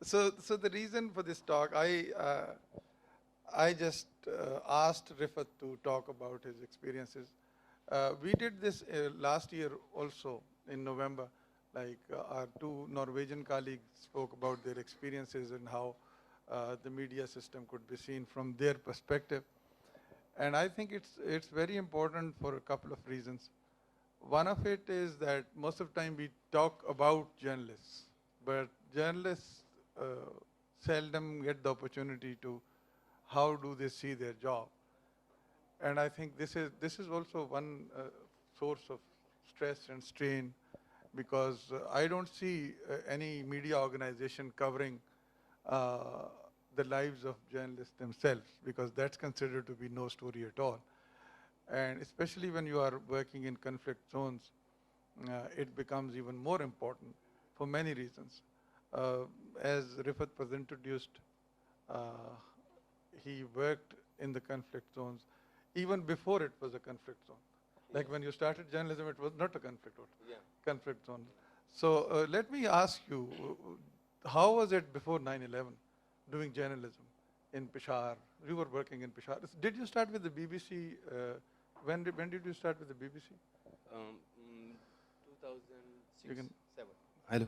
So the reason for this talk, I just asked Rifat to talk about his experiences. We did this last year also in November. Like our two Norwegian colleagues spoke about their experiences and how the media system could be seen from their perspective. And I think it's very important for a couple of reasons. One of it is that most of the time we talk about journalists, but journalists seldom get the opportunity to how do they see their job. And I think this is also one source of stress and strain, because I don't see any media organization covering uh, the lives of journalists themselves, because that's considered to be no story at all. And especially when you are working in conflict zones, it becomes even more important for many reasons. Uh, as Rifat was introduced, uh, he worked in the conflict zones even before it was a conflict zone. Like when you started journalism, it was not a conflict zone. So let me ask you, how was it before 9/11 doing journalism in Peshawar? You were working in Peshawar. Did you start with the BBC? When did you start with the BBC? 2006, You can. 7. Hello.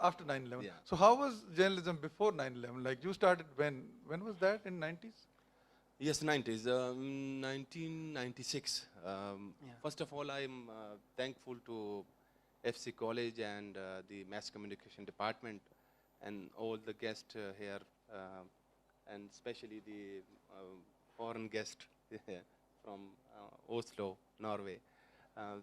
after 9/11. yeah. So how was journalism before 9/11? Like you started when? When was that? In 90s? Yes, 90s, 1996. Yeah. First of all, I'm thankful to FC College and the Mass Communication Department and all the guests here, and especially the foreign guest from Oslo, Norway.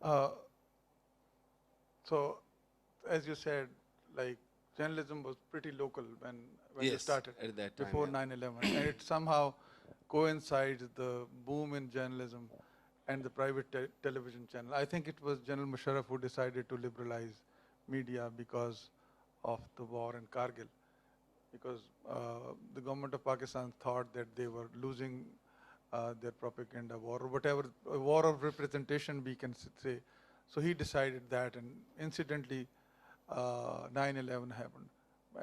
Uh, so, as you said, like journalism was pretty local when you Yes, started at that time, before yeah. 9/11, and it somehow coincides the boom in journalism and the private television channel. I think it was General Musharraf who decided to liberalize media because of the war in Kargil, because the government of Pakistan thought that they were losing their propaganda war, or whatever war of representation we can say. So he decided that, and incidentally, 9/11 happened.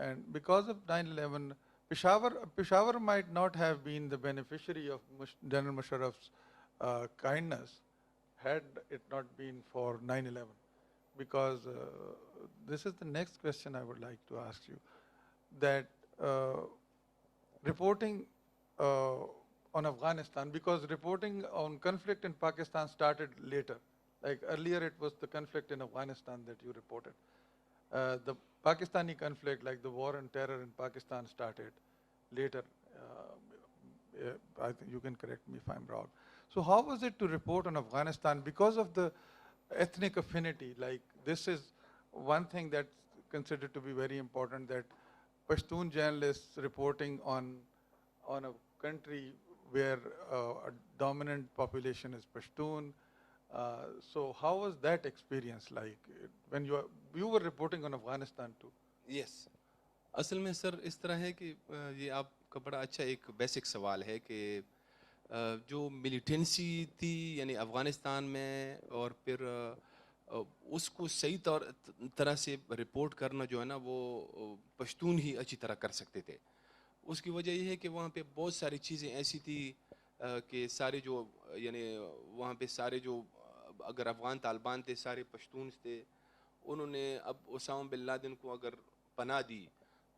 And because of 9/11, Peshawar might not have been the beneficiary of General Musharraf's kindness had it not been for 9/11. Because this is the next question I would like to ask you, that reporting on Afghanistan, because reporting on conflict in Pakistan started later. Like earlier it was the conflict in Afghanistan that you reported. The Pakistani conflict, like the war on terror in Pakistan, started later. I think you can correct me if I'm wrong. So how was it to report on Afghanistan because of the ethnic affinity? Like, this is one thing that's considered to be very important, that Pashtun journalists reporting on a country where a dominant population is Pashtun. So how was that experience like when you were reporting on Afghanistan too? یس اصل میں سر اس طرح ہے کہ یہ آپ کا بڑا اچھا ایک بیسک سوال ہے کہ جو ملیٹنسی تھی یعنی افغانستان میں، اور پھر اس کو صحیح طرح سے رپورٹ کرنا جو ہے نا وہ پشتون ہی اچھی طرح کر سکتے تھے. اس کی وجہ یہ ہے کہ وہاں پہ بہت ساری چیزیں ایسی تھی کہ سارے جو یعنی وہاں پہ سارے جو اگر افغان طالبان تھے سارے پشتون تھے. انہوں نے اب اسامہ بن لادن کو اگر پناہ دی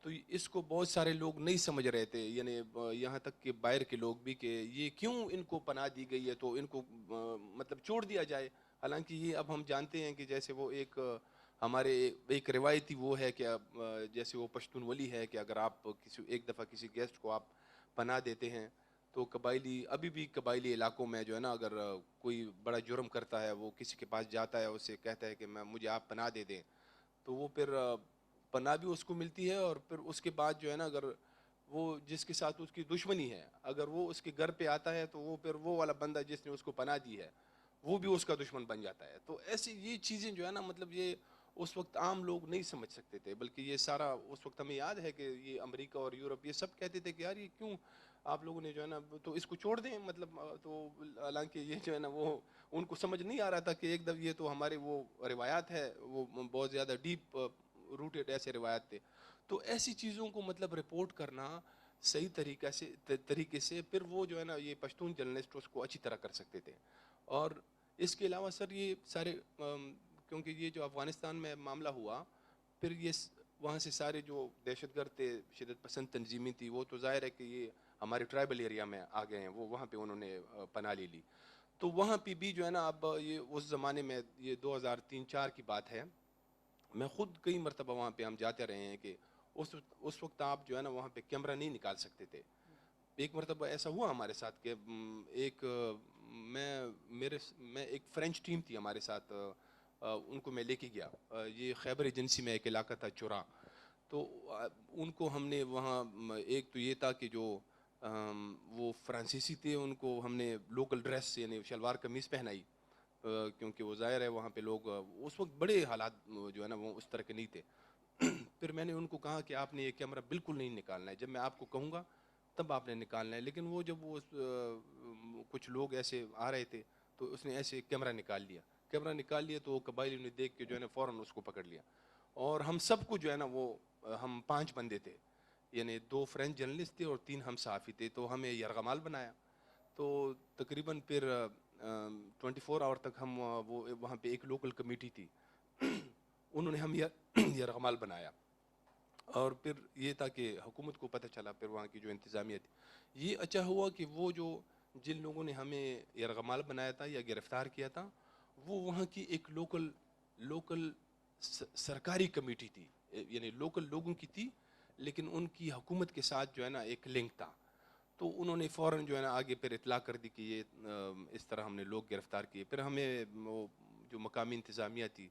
تو اس کو بہت سارے لوگ نہیں سمجھ رہے تھے، یعنی یہاں تک کہ باہر کے لوگ بھی، کہ یہ کیوں ان کو پناہ دی گئی ہے تو ان کو مطلب چھوڑ دیا جائے. حالانکہ یہ اب ہم جانتے ہیں کہ جیسے وہ ہمارے ایک روایتی وہ ہے کہ جیسے وہ پشتون ولی ہے کہ اگر آپ ایک دفعہ کسی گیسٹ کو آپ پناہ دیتے ہیں تو قبائلی ابھی بھی قبائلی علاقوں میں جو ہے نا اگر کوئی بڑا جرم کرتا ہے وہ کسی کے پاس جاتا ہے، اسے کہتا ہے کہ مجھے آپ پناہ دے دیں، تو وہ پھر پناہ بھی اس کو ملتی ہے. اور پھر اس کے بعد جو ہے نا اگر وہ جس کے ساتھ اس کی دشمنی ہے اگر وہ اس کے گھر پہ آتا ہے تو وہ پھر وہ والا بندہ جس نے اس کو پناہ دی ہے وہ بھی اس کا دشمن بن جاتا ہے. تو ایسی یہ چیزیں جو ہے نا مطلب یہ اس وقت عام لوگ نہیں سمجھ سکتے تھے، بلکہ یہ سارا اس وقت ہمیں یاد ہے کہ یہ امریکہ اور یورپ یہ سب کہتے تھے کہ یار یہ کیوں آپ لوگوں نے جو ہے نا تو اس کو چھوڑ دیں مطلب. تو حالانکہ یہ جو ہے نا وہ ان کو سمجھ نہیں آ رہا تھا کہ ایک دم یہ تو ہمارے وہ روایات ہے وہ بہت زیادہ ڈیپ روٹیڈ ایسے روایات تھے. تو ایسی چیزوں کو مطلب رپورٹ کرنا صحیح طریقے سے پھر وہ جو ہے نا یہ پشتون جرنلسٹ اس کو اچھی طرح کر سکتے تھے. اور اس کے علاوہ سر یہ سارے کیونکہ یہ جو افغانستان میں معاملہ ہوا پھر یہ وہاں سے سارے جو دہشت گرد تھے شدت پسند تنظیمیں تھی وہ تو ظاہر ہے کہ یہ ہمارے ٹرائبل ایریا میں آ گئے ہیں، وہ وہاں پہ انہوں نے پناہ لے لی. تو وہاں پہ بھی جو ہے نا اب یہ اس زمانے میں یہ 2003-4 کی بات ہے، میں خود کئی مرتبہ وہاں پہ ہم جاتے رہے ہیں کہ اس وقت آپ جو ہے نا وہاں پہ کیمرہ نہیں نکال سکتے تھے. ایک مرتبہ ایسا ہوا ہمارے ساتھ کہ ایک میں ایک فرینچ ٹیم تھی ہمارے ساتھ، ان کو میں لے کے گیا. یہ خیبر ایجنسی میں ایک علاقہ تھا چورا، تو ان کو ہم نے وہاں ایک تو یہ تھا کہ جو وہ فرانسیسی تھے ان کو ہم نے لوکل ڈریس یعنی شلوار قمیض پہنائی، کیونکہ وہ ظاہر ہے وہاں پہ لوگ اس وقت بڑے حالات جو ہے نا وہ اس طرح کے نہیں تھے. پھر میں نے ان کو کہا کہ آپ نے یہ کیمرہ بالکل نہیں نکالنا ہے، جب میں آپ کو کہوں گا تب آپ نے نکالنا ہے. لیکن وہ جب وہ کچھ لوگ ایسے آ رہے تھے تو اس نے ایسے کیمرہ نکال لیا تو قبائلی نے دیکھ کے جو ہے نا فوراً اس کو پکڑ لیا. اور ہم سب کو جو ہے نا وہ ہم 5 بندے تھے، یعنی 2 فرینچ جرنلسٹ تھے اور 3 ہم صحافی تھے، تو ہمیں یرغمال بنایا. تو تقریباً پھر 24 آور تک ہم وہ وہاں پہ ایک لوکل کمیٹی تھی انہوں نے ہم یرغمال بنایا. اور پھر یہ تھا کہ حکومت کو پتہ چلا، پھر وہاں کی جو انتظامیہ تھی یہ اچھا ہوا کہ وہ جو جن لوگوں نے ہمیں یرغمال بنایا تھا یا گرفتار کیا تھا وہ وہاں کی ایک لوکل سرکاری کمیٹی تھی، یعنی لوکل لوگوں کی تھی لیکن ان کی حکومت کے ساتھ جو ہے نا ایک لنک تھا. تو انہوں نے فوراً جو ہے نا آگے پھر اطلاع کر دی کہ یہ اس طرح ہم نے لوگ گرفتار کیے. پھر ہمیں وہ جو مقامی انتظامیہ تھی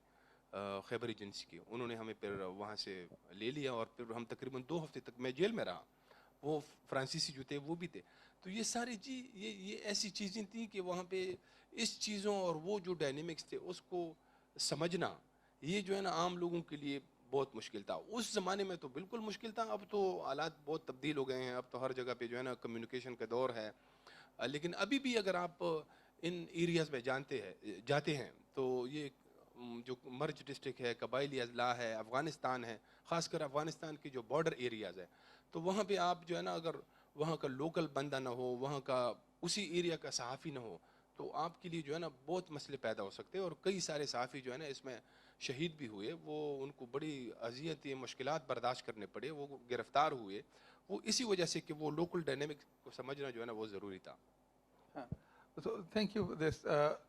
خیبر ایجنسی کی انہوں نے ہمیں پھر وہاں سے لے لیا اور پھر ہم تقریباً 2 ہفتے تک میں جیل میں رہا. وہ فرانسیسی جو تھے وہ بھی تھے. تو یہ ساری یہ ایسی چیزیں تھیں کہ وہاں پہ اس چیزوں اور وہ جو ڈائنیمکس تھے اس کو سمجھنا یہ جو ہے نا عام لوگوں کے لیے بہت مشکل تھا. اس زمانے میں تو بالکل مشکل تھا، اب تو حالات بہت تبدیل ہو گئے ہیں، اب تو ہر جگہ پہ جو ہے نا کمیونیکیشن کا دور ہے. لیکن ابھی بھی اگر آپ ان ایریاز میں جاتے ہیں تو یہ جو مرج ڈسٹرکٹ ہے، قبائلی اضلاع ہے، افغانستان ہے، خاص کر افغانستان کے جو بارڈر ایریاز ہے تو وہاں پہ آپ جو ہے نا اگر وہاں کا لوکل بندہ نہ ہو، وہاں کا اسی ایریا کا صحافی نہ ہو تو آپ کے لیے جو ہے نا بہت مسئلے پیدا ہو سکتے ہیں. اور کئی سارے صحافی جو ہے نا اس میں شہید بھی ہوئے، وہ ان کو بڑی اذیتیں مشکلات برداشت کرنے پڑے، وہ گرفتار ہوئے، وہ اسی وجہ سے کہ وہ لوکل ڈائنامکس کو سمجھنا جو ہے نا وہ ضروری تھا. So thank you for this.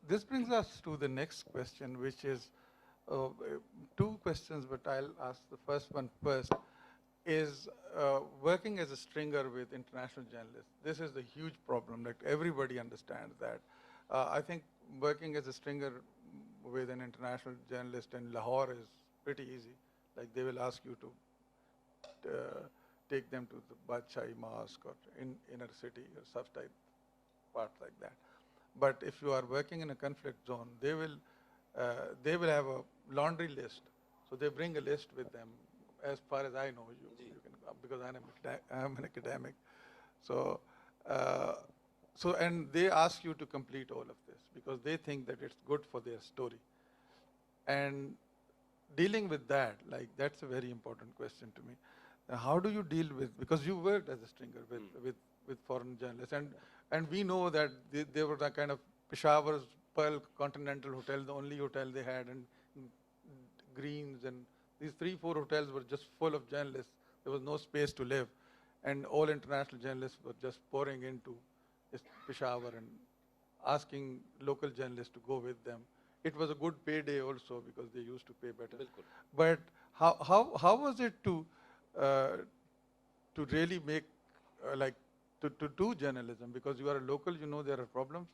This brings us to the next question, which is Two questions, but I'll ask the first one first. Is working as a stringer with international journalists. This is the huge problem. Like everybody understands that. I think working as a stringer with an international journalist in Lahore is pretty easy. Like they will ask you to take them to the Badshai Mosque or in inner city or such type parts like that. But if you are working in a conflict zone, they will have a laundry list. So they bring a list with them. As far as I know, you can, because I'm an academic. So, and they ask you to complete all of this because they think that it's good for their story. And dealing with that, like that's a very important question to me. How do you deal with, because you worked as a stringer with foreign journalists, and we know that they were the kind of Peshawar's Pearl Continental Hotel, the only hotel they had, and Greens, and these 3-4 hotels were just full of journalists. There was no space to live, and all international journalists were just pouring into Peshawar and asking local journalists to go with them. It was a good payday also because they used to pay better. بالکل. But how was it to really make like to do journalism? Because you are a local, you know there are problems.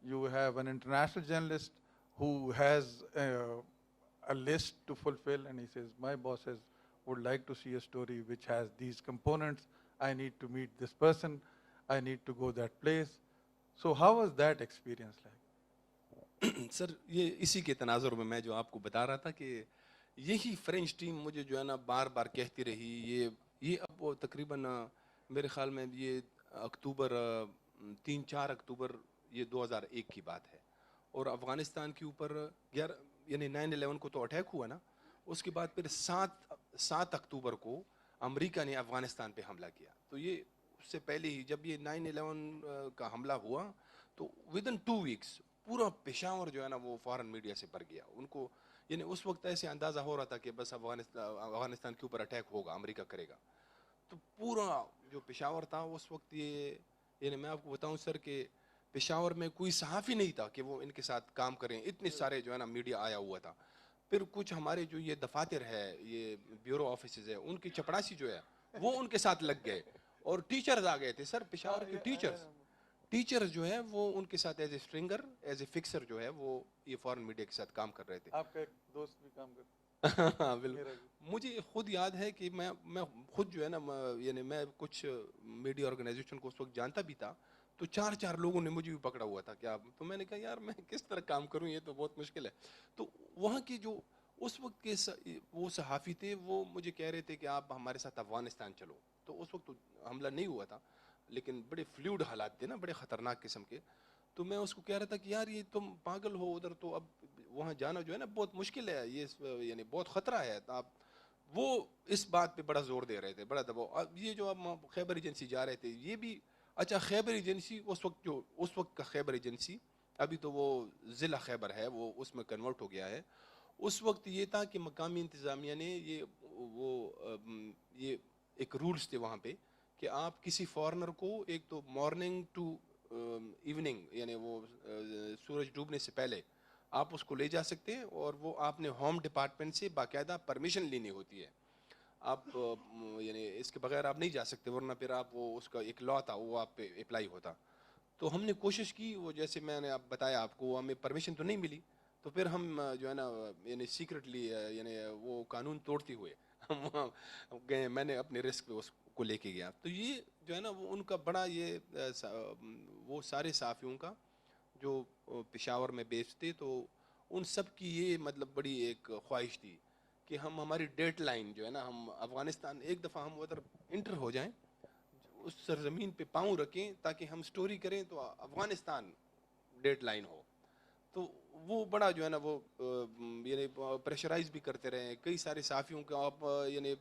You have an international journalist who has a list to fulfill, and he says, my bosses would like to see a story which has these components. I need to meet this person. I need to go that place. So how was that experience like? سر یہ اسی کے تناظر میں جو آپ کو بتا رہا تھا کہ یہی فرینچ ٹیم مجھے جو ہے نا بار بار کہتی رہی. یہ اب تقریباً میرے خیال میں یہ اکتوبر 3-4 اکتوبر یہ 2001 کی بات ہے, اور افغانستان کے اوپر یعنی 9/11 کو تو اٹیک ہوا نا, اس کے بعد پھر 7 اکتوبر کو امریکہ نے افغانستان پہ حملہ کیا. تو یہ اس سے پہلے ہی جب یہ 9/11 کا حملہ ہوا تو ودن 2 ویکس پورا پشاور جو ہے نا وہ فارن میڈیا سے بھر گیا. ان کو یعنی اس وقت ایسے اندازہ ہو رہا تھا کہ بس افغانستان کے اوپر اٹیک ہوگا, امریکہ کرے گا. تو پورا جو پشاور تھا اس وقت, یہ یعنی میں آپ کو بتاؤں سر کہ پشاور میں کوئی صحافی نہیں تھا کہ وہ ان کے ساتھ کام کریں, اتنے سارے جو ہے نا میڈیا آیا ہوا تھا. پھر کچھ ہمارے جو یہ دفاتر ہے, یہ بیورو آفیسز ہے, ان کی چپڑاسی جو ہے وہ ان کے ساتھ لگ گئے, اور ٹیچرز آ گئے تھے سر, پشاور کے ٹیچرز جو ہے وہ ان کے ساتھ as a stringer, as a fixer جو ہے وہ یہ فارن میڈیا کے ساتھ کام کر رہے تھے. آپ کا ایک دوست بھی کام کرتا ہے. بالکل. مجھے خود یاد ہے کہ میں خود جو ہے نا یعنی میں کچھ میڈیا آرگنائزیشن کو اس وقت جانتا بھی تھا, تو 4 لوگوں نے مجھے بھی پکڑا ہوا تھا کیا, تو میں نے کہا یار میں کس طرح کام کروں, یہ تو بہت مشکل ہے. تو وہاں کے جو اس وقت کے وہ صحافی تھے وہ مجھے کہہ رہے تھے کہ آپ ہمارے ساتھ افغانستان چلو. تو اس وقت حملہ نہیں ہوا تھا لیکن بڑے فلوئڈ حالات تھے نا, بڑے خطرناک قسم کے. تو میں اس کو کہہ رہا تھا کہ یار یہ تم پاگل ہو, ادھر تو اب وہاں جانا جو ہے نا بہت مشکل ہے, یہ یعنی بہت خطرہ ہے. آپ وہ اس بات پہ بڑا زور دے رہے تھے, بڑا دباؤ. اب یہ جو اب خیبر ایجنسی جا رہے تھے, یہ بھی اچھا خیبر ایجنسی اس وقت کا خیبر ایجنسی, ابھی تو وہ ضلع خیبر ہے, وہ اس میں کنورٹ ہو گیا ہے. اس وقت یہ تھا کہ مقامی انتظامیہ نے یہ ایک رولز تھے وہاں پہ کہ آپ کسی فارنر کو ایک تو مارننگ ٹو ایوننگ, یعنی وہ سورج ڈوبنے سے پہلے آپ اس کو لے جا سکتے ہیں, اور وہ آپ نے ہوم ڈپارٹمنٹ سے باقاعدہ پرمیشن لینی ہوتی ہے. آپ یعنی اس کے بغیر آپ نہیں جا سکتے, ورنہ پھر آپ وہ اس کا ایک لا تھا وہ آپ پہ اپلائی ہوتا. تو ہم نے کوشش کی, وہ جیسے میں نے بتایا آپ کو, ہمیں پرمیشن تو نہیں ملی. تو پھر ہم جو ہے نا یعنی سیکرٹلی یعنی وہ قانون توڑتے ہوئے ہم وہاں گئے, میں نے اپنے رسک پہ اس کو لے کے گیا. تو یہ جو ہے نا وہ ان کا بڑا یہ وہ سارے صحافیوں کا جو پشاور میں بیس تھے, تو ان سب کی یہ مطلب بڑی ایک خواہش تھی کہ ہم ہماری ڈیڈ لائن جو ہے نا, ہم افغانستان ایک دفعہ ہم ادھر انٹر ہو جائیں, اس سرزمین پہ پاؤں رکھیں تاکہ ہم سٹوری کریں تو افغانستان ڈیڈ لائن ہو. تو وہ بڑا جو ہے نا وہ یعنی پریشرائز بھی کرتے رہے کئی سارے صحافیوں کو. آپ یعنی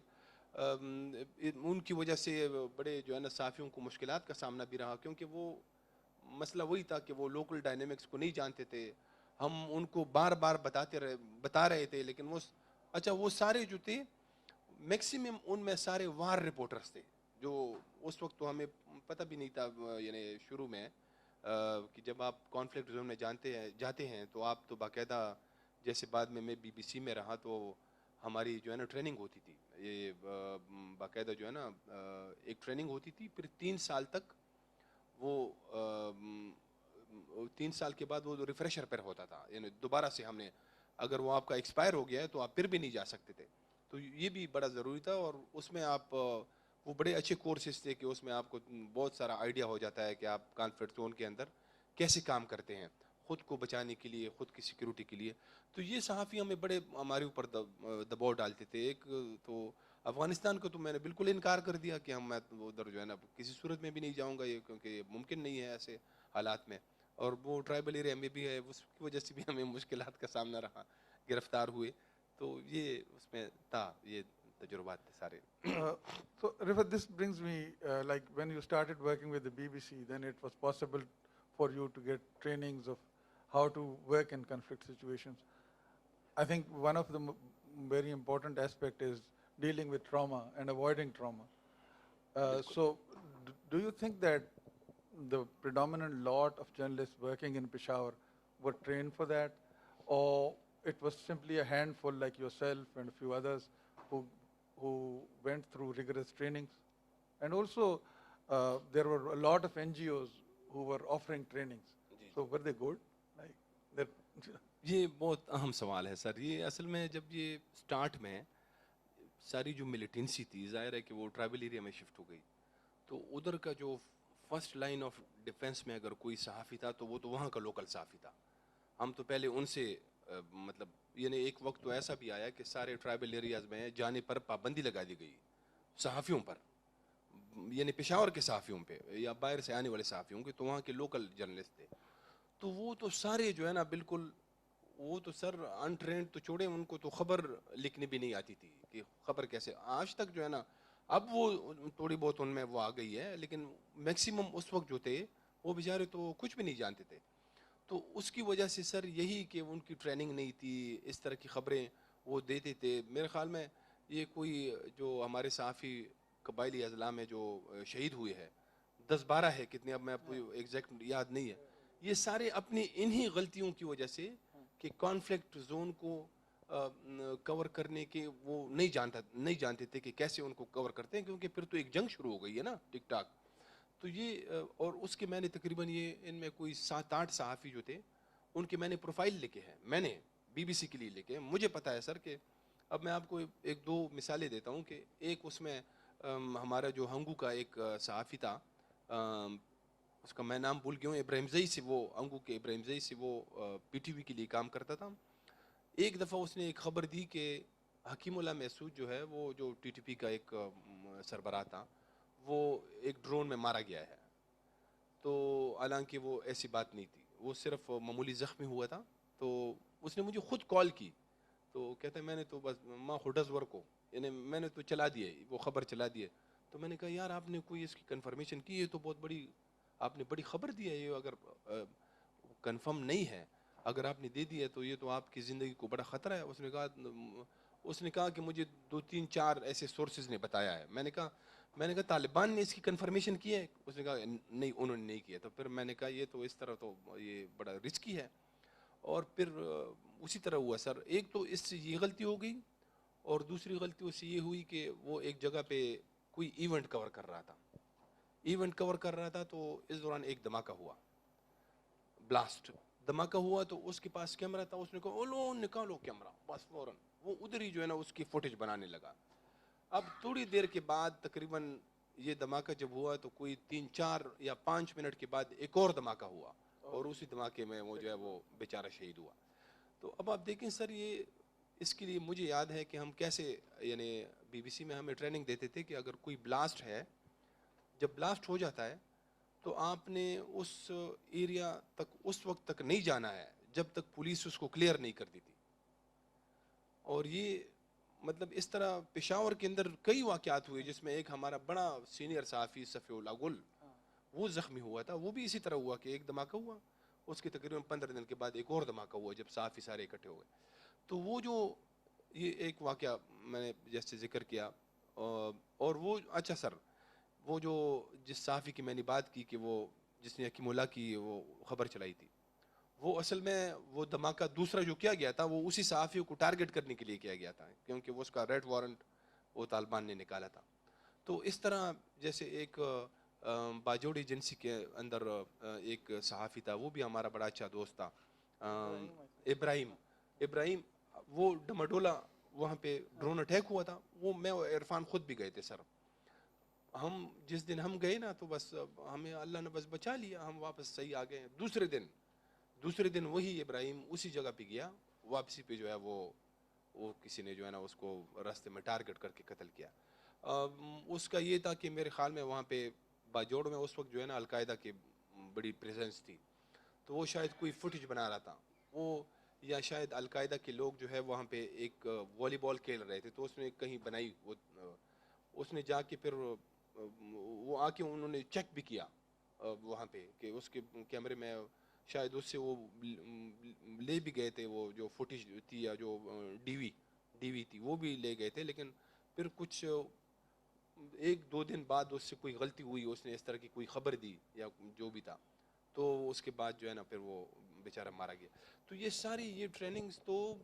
ان کی وجہ سے بڑے جو ہے نا صحافیوں کو مشکلات کا سامنا بھی رہا, کیونکہ وہ مسئلہ وہی تھا کہ وہ لوکل ڈائنامکس کو نہیں جانتے تھے. ہم ان کو بار بار بتا رہے تھے, لیکن وہ اچھا وہ سارے جو تھے میکسیمم ان میں سارے وار رپورٹرز تھے, جو اس وقت تو ہمیں پتہ بھی نہیں تھا یعنی شروع میں کہ جب آپ کانفلکٹ زون میں جاتے ہیں تو آپ تو باقاعدہ جیسے بعد میں BBC میں رہا تو ہماری جو ہے نا ٹریننگ ہوتی تھی, یہ باقاعدہ جو ہے نا ایک ٹریننگ ہوتی تھی, پھر 3 سال تک وہ 3 سال کے بعد وہ ریفریشر پر ہوتا تھا, یعنی دوبارہ سے ہم نے, اگر وہ آپ کا ایکسپائر ہو گیا ہے تو آپ پھر بھی نہیں جا سکتے تھے. تو یہ بھی بڑا ضروری تھا, اور اس میں آپ وہ بڑے اچھے کورسز تھے کہ اس میں آپ کو بہت سارا آئیڈیا ہو جاتا ہے کہ آپ کانفرٹ زون کے اندر کیسے کام کرتے ہیں خود کو بچانے کے لیے, خود کی سیکیورٹی کے لیے. تو یہ صحافی ہمیں بڑے ہمارے اوپر دباؤ ڈالتے تھے. ایک تو افغانستان کو تو میں نے بالکل انکار کر دیا کہ میں ادھر جو ہے نا کسی صورت میں بھی نہیں جاؤں گا, یہ کیونکہ یہ ممکن نہیں ہے ایسے حالات میں. اور وہ ٹرائبل ایریا میں بھی ہے, اس کی وجہ سے بھی ہمیں مشکلات کا سامنا رہا, گرفتار ہوئے. تو یہ اس میں تھا, یہ تجربات تھے سارے. So, Rifat, this brings me, like when you started working with the BBC, then it was possible for you to get trainings of how to work in conflict situations. I think one of the very important aspect is dealing with trauma and avoiding trauma. So, do you think that the predominant lot of journalists working in Peshawar were trained for that, or it was simply a handful like yourself and a few others who went through rigorous trainings? And also, there were a lot of NGOs who were offering trainings. So were they good? Like that? یہ بہت اہم سوال ہے سر. یہ اصل میں جب یہ سٹارٹ میں ساری جو ملیٹنسی تھی, ظاہر ہے کہ وہ ٹرائبل ایریا میں شفٹ ہو گئی, تو ادھر کا جو فرسٹ لائن آف ڈیفینس میں اگر کوئی صحافی تھا تو وہ تو وہاں کا لوکل صحافی تھا. ہم تو پہلے ان سے مطلب یعنی ایک وقت تو ایسا بھی آیا کہ سارے ٹرائبل ایریاز میں جانے پر پابندی لگا دی گئی صحافیوں پر, یعنی پشاور کے صحافیوں پہ یا باہر سے آنے والے صحافیوں کے, تو وہاں کے لوکل جرنلسٹ تھے. تو وہ تو سارے جو ہے نا بالکل, وہ تو سر انٹرینڈ تو چھوڑے, ان کو تو خبر لکھنی بھی نہیں آتی تھی کہ خبر کیسے. آج تک جو ہے نا اب وہ تھوڑی بہت ان میں وہ آ گئی ہے, لیکن میکسیمم اس وقت جو تھے وہ بیچارے تو کچھ بھی نہیں جانتے تھے. تو اس کی وجہ سے سر یہی کہ ان کی ٹریننگ نہیں تھی, اس طرح کی خبریں وہ دیتے تھے. میرے خیال میں یہ کوئی جو ہمارے صحافی قبائلی اضلاع میں جو شہید ہوئے ہیں 10-12 ہے, کتنے اب میں آپ کو ایگزیکٹ یاد نہیں ہے, یہ سارے اپنی انہی غلطیوں کی وجہ سے کہ کانفلکٹ زون کو کور کرنے کے وہ نہیں جانتے تھے کہ کیسے ان کو کور کرتے ہیں, کیونکہ پھر تو ایک جنگ شروع ہو گئی ہے نا ٹک ٹاک. تو یہ اور اس کے میں نے تقریباً یہ ان میں کوئی 7-8 صحافی جو تھے ان کے میں نے پروفائل لکھے ہیں, میں نے BBC کے لیے لکھے ہیں. مجھے پتا ہے سر کہ اب میں آپ کو 1-2 مثالیں دیتا ہوں کہ ایک اس میں ہمارا جو ہنگو کا ایک صحافی تھا, اس کا میں نام بھول گیا ہوں, ابراہیم زئی سے, وہ ہنگو کے ابراہیم زئی سے, وہ PTV کے لیے کام کرتا تھا. ایک دفعہ اس نے ایک خبر دی کہ حکیم اللہ محسود جو ہے وہ جو TTP کا ایک سربراہ تھا, وہ ایک ڈرون میں مارا گیا ہے. تو حالانکہ وہ ایسی بات نہیں تھی, وہ صرف معمولی زخمی ہوا تھا. تو اس نے مجھے خود کال کی, تو کہتا ہے میں نے تو بس ماں ہوڈز ور کو, یعنی میں نے تو چلا دیے, وہ خبر چلا دیے. تو میں نے کہا یار آپ نے کوئی اس کی کنفرمیشن کی, یہ تو بہت بڑی آپ نے بڑی خبر دی ہے, یہ اگر کنفرم نہیں ہے, اگر آپ نے دے دی ہے تو یہ تو آپ کی زندگی کو بڑا خطرہ ہے. اس نے کہا کہ مجھے 2-3-4 ایسے سورسز نے بتایا ہے. میں نے کہا طالبان نے اس کی کنفرمیشن کی ہے؟ اس نے کہا نہیں, انہوں نے نہیں کیا. تو پھر میں نے کہا یہ تو اس طرح تو یہ بڑا رسکی ہے. اور پھر اسی طرح ہوا سر. ایک تو اس سے یہ غلطی ہو گئی, اور دوسری غلطی اس سے یہ ہوئی کہ وہ ایک جگہ پہ کوئی ایونٹ کور کر رہا تھا, تو اس دوران ایک دھماکہ ہوا, بلاسٹ دھماکہ ہوا. تو اس کے پاس کیمرہ تھا, اس نے کہا لو نکالو کیمرہ, بس فوراً وہ ادھر ہی جو ہے نا اس کی فوٹیج بنانے لگا. اب تھوڑی دیر کے بعد تقریباً یہ دھماکہ جب ہوا تو کوئی 3-4 یا 5 منٹ کے بعد ایک اور دھماکہ ہوا, اور اسی دھماکے میں وہ جو ہے وہ بیچارہ شہید ہوا. تو اب آپ دیکھیں سر, یہ اس کے لیے مجھے یاد ہے کہ ہم کیسے, یعنی BBC میں ہمیں ٹریننگ دیتے تھے کہ اگر کوئی بلاسٹ ہے, جب بلاسٹ ہو جاتا ہے تو آپ نے اس ایریا تک اس وقت تک نہیں جانا ہے جب تک پولیس اس کو کلیئر نہیں کر دیتی. اور یہ مطلب اس طرح پشاور کے اندر کئی واقعات ہوئے, جس میں ایک ہمارا بڑا سینئر صحافی صفی اللہ گل وہ زخمی ہوا تھا. وہ بھی اسی طرح ہوا کہ ایک دھماکہ ہوا, اس کے تقریباً 15 دن کے بعد ایک اور دھماکہ ہوا جب صحافی سارے اکٹھے ہو گئے. تو وہ جو یہ ایک واقعہ میں نے جیسے ذکر کیا, اور وہ اچھا سر, وہ جو جس صحافی کی میں نے بات کی کہ وہ جس نے حکیم اللہ کی وہ خبر چلائی تھی, وہ اصل میں وہ دھماکہ دوسرا جو کیا گیا تھا وہ اسی صحافی کو ٹارگٹ کرنے کے لیے کیا گیا تھا, کیونکہ وہ اس کا ریڈ وارنٹ وہ طالبان نے نکالا تھا. تو اس طرح جیسے ایک باجوڑ ایجنسی کے اندر ایک صحافی تھا, وہ بھی ہمارا بڑا اچھا دوست تھا, ابراہیم. وہ ڈمڈولا وہاں پہ ڈرون اٹیک ہوا تھا, وہ میں اور عرفان خود بھی گئے تھے سر. ہم جس دن ہم گئے نا تو بس ہمیں اللہ نے بس بچا لیا, ہم واپس صحیح آ گئے. دوسرے دن وہی ابراہیم اسی جگہ پہ گیا, واپسی پہ جو ہے وہ کسی نے جو ہے نا اس کو راستے میں ٹارگٹ کر کے قتل کیا. اس کا یہ تھا کہ میرے خیال میں وہاں پہ باجوڑ میں اس وقت جو ہے نا القاعدہ کی بڑی پریزنس تھی, تو وہ شاید کوئی فوٹیج بنا رہا تھا وہ, یا شاید القاعدہ کے لوگ جو ہے وہاں پہ ایک والی بال کھیل رہے تھے, تو اس نے کہیں بنائی, وہ اس نے جا کے پھر وہ آ کے انہوں نے چیک بھی کیا وہاں پہ کہ اس کے کیمرے میں شاید اس سے وہ لے بھی گئے تھے, وہ جو فوٹیج تھی یا جو ڈی وی تھی وہ بھی لے گئے تھے. لیکن پھر کچھ 1-2 دن بعد اس سے کوئی غلطی ہوئی, اس نے اس طرح کی کوئی خبر دی یا جو بھی تھا, تو اس کے بعد جو ہے نا پھر وہ بیچارہ مارا گیا. تو یہ ساری یہ ٹریننگز تو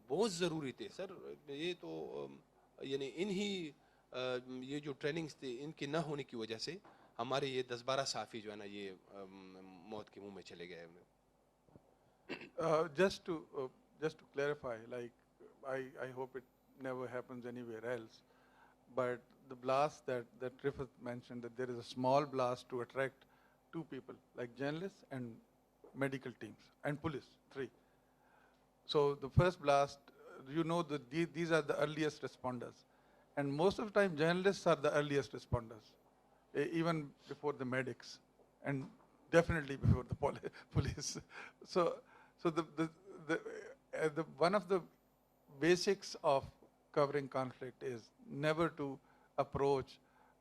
بہت ضروری تھے سر. یہ تو یعنی یہ جو ٹریننگز تھے ان کے نہ ہونے کی وجہ سے ہمارے یہ 10-12 صحافی جو ہے نا یہ موت کے منہ میں چلے گئے. Just to clarify, like I hope it never happens anywhere else, but the blast that Rifat mentioned, that there is a small blast to attract 2 people, like journalists and medical teams and police, 3. So the first blast, that these are the earliest responders, and most of the time journalists are the earliest responders, even before the medics, and definitely before the police. So the one of the basics of covering conflict is never to approach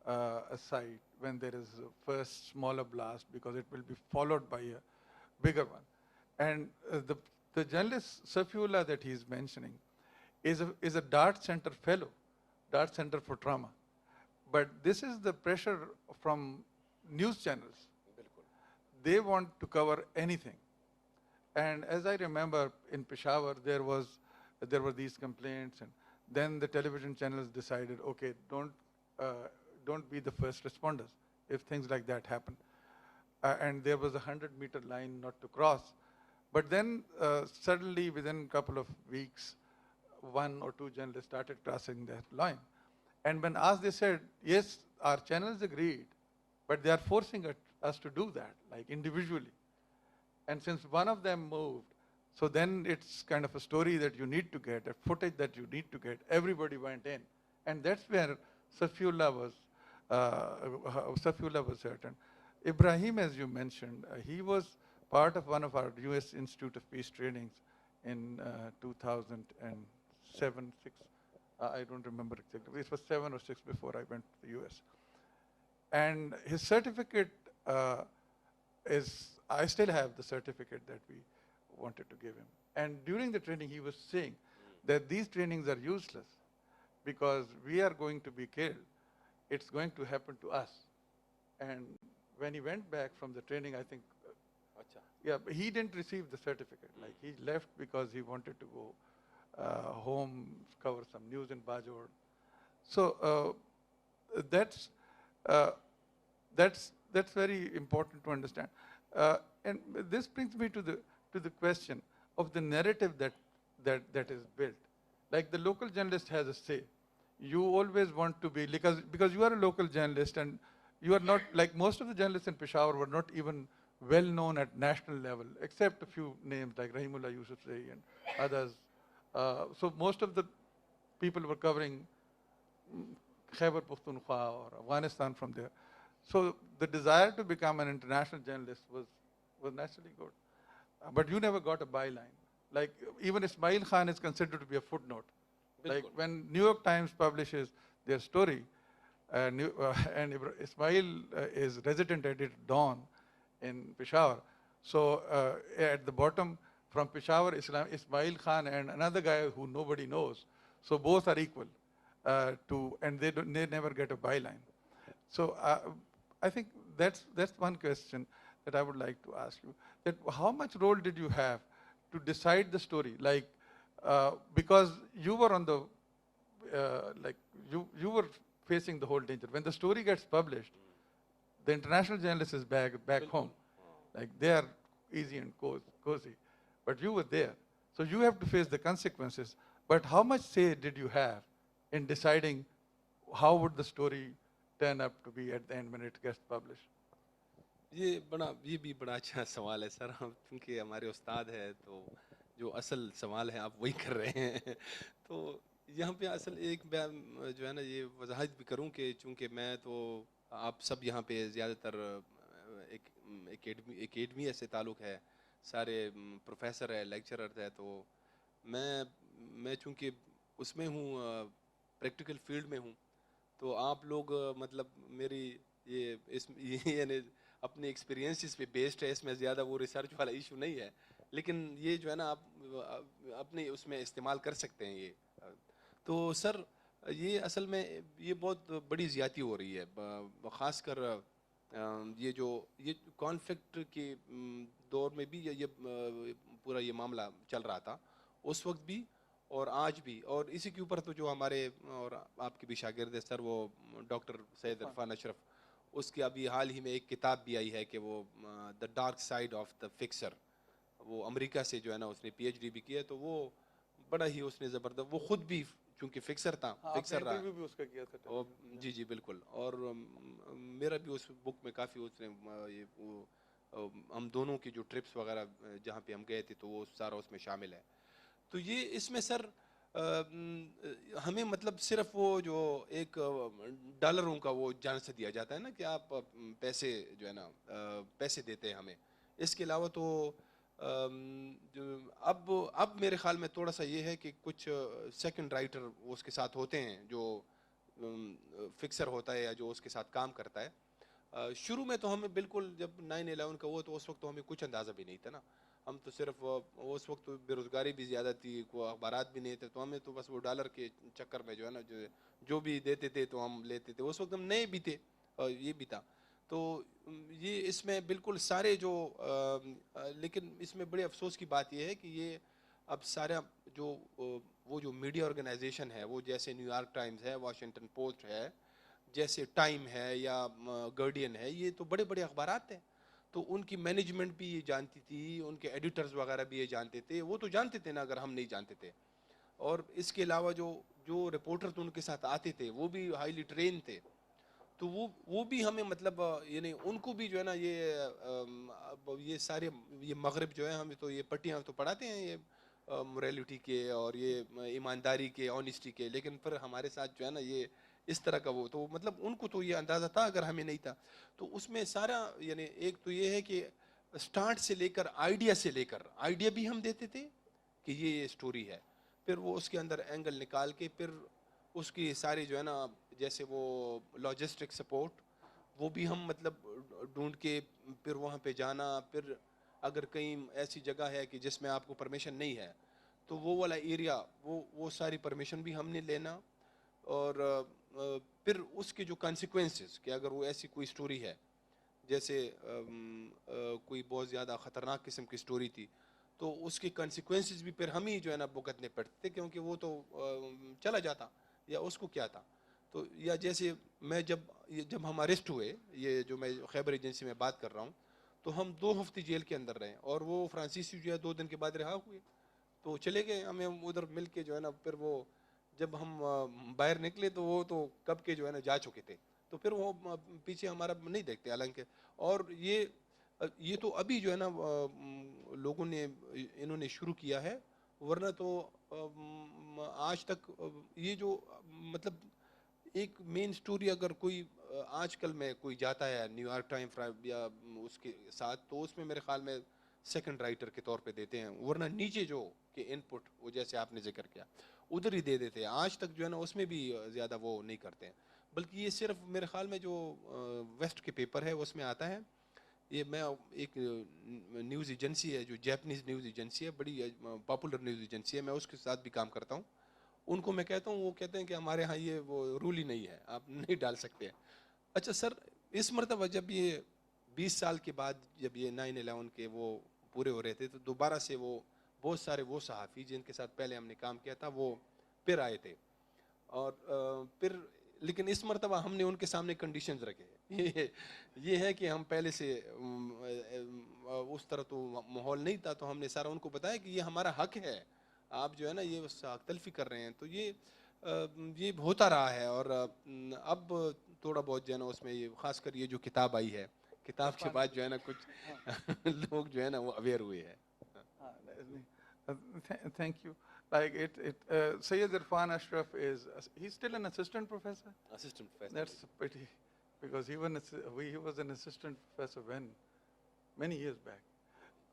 a site when there is a first smaller blast, because it will be followed by a bigger one. And the journalist Safiullah that he is mentioning is a Dart Center fellow, Dart Center for Trauma. But this is the pressure from news channels. They want to cover anything. And as I remember, in Peshawar, there were these complaints, and then the television channels decided, okay, don't be the first responders if things like that happen. And there was a 100-meter line not to cross. But then suddenly, within a couple of weeks, 1 or 2 journalists started crossing that line. And when asked, they said, yes, our channels agreed, but they are forcing us to do that, like individually. And since one of them moved, so then it's kind of a story that you need to get, a footage that you need to get. Everybody went in. And that's where Safiullah was hurt. And Ibrahim, as you mentioned, he was part of one of our US Institute of Peace trainings in 2007, 6. I don't remember exactly. It was 7 or 6 before I went to the US. And his certificate I still have the certificate that we wanted to give him. And during the training, he was saying that these trainings are useless because we are going to be killed. It's going to happen to us. And when he went back from the training, I think, but he didn't receive the certificate. Like, he left because he wanted to go home, cover some news in Bajor. So that's very important to understand. And this brings me to the question of the narrative that is built. Like, the local journalist has a say. You always want to be, because you are a local journalist, and you are not, like most of the journalists in Peshawar were not even well known at national level, except a few names like Rahimullah Yusufzai and others. So most of the people were covering Khyber Pakhtunkhwa or Afghanistan from there. So the desire to become an international journalist was naturally good. But you never got a byline. Like, even Ismail Khan is considered to be a footnote. Like, when New York Times publishes their story, and Ismail is resident editor Dawn in Peshawar. So at the bottom, from Peshawar, Ismail Khan and another guy who nobody knows. So both are equal and they never get a byline. So I think that's one question. that I would like to ask you. That how much role did you have to decide the story? Like, because you were on the, like, you were facing the whole danger. When the story gets published, the international journalist is back home. Like, they are easy and cozy. But you were there. So you have to face the consequences. But how much say did you have in deciding how would the story turn up to be at the end when it gets published? یہ بھی بڑا اچھا سوال ہے سر. کیونکہ ہمارے استاد ہے تو جو اصل سوال ہے آپ وہی کر رہے ہیں. تو یہاں پہ اصل ایک جو ہے نا یہ وضاحت بھی کروں کہ چونکہ میں تو آپ سب یہاں پہ زیادہ تر اکیڈمی سے تعلق ہے, سارے پروفیسر ہے, لیکچرر ہے, تو میں چونکہ اس میں ہوں, پریکٹیکل فیلڈ میں ہوں, تو آپ لوگ مطلب میری یہ یعنی اپنے ایکسپیرینسز پہ بیسڈ ہے, اس میں زیادہ وہ ریسرچ والا ایشو نہیں ہے, لیکن یہ جو ہے نا آپ اپنے اس میں استعمال کر سکتے ہیں یہ. تو سر یہ اصل میں یہ بہت بڑی زیادتی ہو رہی ہے, خاص کر یہ کانفلکٹ کے دور میں بھی یہ پورا یہ معاملہ چل رہا تھا اس وقت بھی اور آج بھی. اور اسی کے اوپر تو جو ہمارے اور آپ کے بھی شاگرد ہیں سر, وہ ڈاکٹر سید عرفان اشرف, اس کی ابھی حال ہی میں ایک کتاب بھی آئی ہے کہ وہ the dark side of the fixer, وہ امریکہ سے جو ہے نا اس نے پی ایچ ڈی بھی کیا, تو وہ بڑا ہی اس نے زبردست, وہ خود بھی چونکہ فکسر تھا, فکسر رہا. بھی اس کا کیا تھا. جی بالکل. اور میرا بھی اس بک میں کافی اس نے ہم دونوں کی جو ٹرپس وغیرہ جہاں پہ ہم گئے تھے تو وہ سارا اس میں شامل ہے. تو یہ اس میں سر ہمیں مطلب صرف وہ جو ایک ڈالروں کا وہ جان سے دیا جاتا ہے نا کہ آپ پیسے جو ہے نا پیسے دیتے ہیں ہمیں, اس کے علاوہ تو اب میرے خیال میں تھوڑا سا یہ ہے کہ کچھ سیکنڈ رائٹر اس کے ساتھ ہوتے ہیں جو فکسر ہوتا ہے یا جو اس کے ساتھ کام کرتا ہے. شروع میں تو ہمیں بالکل جب 9/11 کا ہوا تو اس وقت تو ہمیں کچھ اندازہ بھی نہیں تھا نا, ہم تو صرف اس وقت بے روزگاری بھی زیادہ تھی, کوئی اخبارات بھی نہیں تھے, تو ہمیں تو بس وہ ڈالر کے چکر میں جو ہے نا جو بھی دیتے تھے تو ہم لیتے تھے. اس وقت ہم نئے بھی تھے اور یہ بھی تھا. تو یہ اس میں بالکل سارے جو لیکن اس میں بڑے افسوس کی بات یہ ہے کہ یہ اب سارا جو وہ جو میڈیا آرگنائزیشن ہے, وہ جیسے نیو یارک ٹائمز ہے, واشنگٹن پوسٹ ہے, جیسے ٹائم ہے یا گارڈین ہے, یہ تو بڑے بڑے اخبارات ہیں, تو ان کی مینجمنٹ بھی یہ جانتی تھی, ان کے ایڈیٹرز وغیرہ بھی یہ جانتے تھے, وہ تو جانتے تھے نا اگر ہم نہیں جانتے تھے. اور اس کے علاوہ جو رپورٹر تو ان کے ساتھ آتے تھے وہ بھی ہائیلی ٹرین تھے, تو وہ بھی ہمیں مطلب یعنی ان کو بھی جو ہے نا یہ سارے یہ مغرب جو ہے ہمیں تو یہ پٹیاں تو پڑھاتے ہیں یہ موریلٹی کے اور یہ ایمانداری کے, آنیسٹی کے, لیکن پھر ہمارے ساتھ جو ہے نا یہ اس طرح کا وہ تو مطلب ان کو تو یہ اندازہ تھا اگر ہمیں نہیں تھا. تو اس میں سارا یعنی ایک تو یہ ہے کہ سٹارٹ سے لے کر آئیڈیا بھی ہم دیتے تھے کہ یہ سٹوری ہے, پھر وہ اس کے اندر اینگل نکال کے پھر اس کی ساری جو ہے نا جیسے وہ لاجسٹک سپورٹ وہ بھی ہم مطلب ڈھونڈ کے پھر وہاں پہ جانا, پھر اگر کہیں ایسی جگہ ہے کہ جس میں آپ کو پرمیشن نہیں ہے تو وہ والا ایریا وہ ساری پرمیشن بھی ہم نے لینا, اور پھر اس کے جو کانسیکوینسز کہ اگر وہ ایسی کوئی سٹوری ہے جیسے کوئی بہت زیادہ خطرناک قسم کی سٹوری تھی تو اس کے کانسیکوینسز بھی پھر ہم ہی جو ہے نا بھگتنے پڑتے تھے, کیونکہ وہ تو چلا جاتا یا اس کو کیا تھا. تو یا جیسے میں جب ہم اریسٹ ہوئے, یہ جو میں خیبر ایجنسی میں بات کر رہا ہوں, تو ہم 2 ہفتے جیل کے اندر رہے, اور وہ فرانسیسی جو ہے 2 دن کے بعد رہا ہوئے, تو چلے گئے ہمیں ادھر مل کے جو ہے نا, پھر وہ جب ہم باہر نکلے تو وہ تو کب کے جو ہے نا جا چکے تھے, تو پھر وہ پیچھے ہمارا نہیں دیکھتے حالانکہ. اور یہ تو ابھی جو ہے نا لوگوں نے انہوں نے شروع کیا ہے, ورنہ تو آج تک یہ جو مطلب ایک مین سٹوری اگر کوئی آج کل میں کوئی جاتا ہے نیو یارک ٹائم یا اس کے ساتھ, تو اس میں میرے خیال میں سیکنڈ رائٹر کے طور پہ دیتے ہیں, ورنہ نیچے جو کہ ان پٹ وہ جیسے آپ نے ذکر کیا ادھر ہی دے دیتے ہیں. آج تک جو ہے نا اس میں بھی زیادہ وہ نہیں کرتے ہیں, بلکہ یہ صرف میرے خیال میں جو ویسٹ کے پیپر ہے اس میں آتا ہے. یہ میں ایک نیوز ایجنسی ہے جو جیپنیز نیوز ایجنسی ہے, بڑی پاپولر نیوز ایجنسی ہے, میں اس کے ساتھ بھی کام کرتا ہوں. ان کو میں کہتا ہوں, وہ کہتے ہیں کہ ہمارے ہاں یہ وہ رول ہی نہیں ہے, آپ نہیں ڈال سکتے. اچھا سر, اس مرتبہ جب یہ 20 سال کے بعد جب یہ 9/11 کے وہ پورے ہو رہے تھے تو دوبارہ سے وہ بہت سارے وہ صحافی جن کے ساتھ پہلے ہم نے کام کیا تھا وہ پھر آئے تھے, اور پھر لیکن اس مرتبہ ہم نے ان کے سامنے کنڈیشنز رکھے. یہ ہے کہ ہم پہلے سے اس طرح تو ماحول نہیں تھا, تو ہم نے سارا ان کو بتایا کہ یہ ہمارا حق ہے, آپ جو ہے نا یہ حق تلفی کر رہے ہیں. تو یہ ہوتا رہا ہے, اور اب تھوڑا بہت جو ہے نا اس میں یہ خاص کر یہ جو کتاب آئی ہے, کتاب کے بعد جو ہے نا کچھ لوگ جو ہے نا وہ اویئر ہوئے ہیں. Thank you. Like Sayyid Irfan Ashraf he's still an assistant professor? Assistant professor. That's pretty, because he was an assistant professor many years back.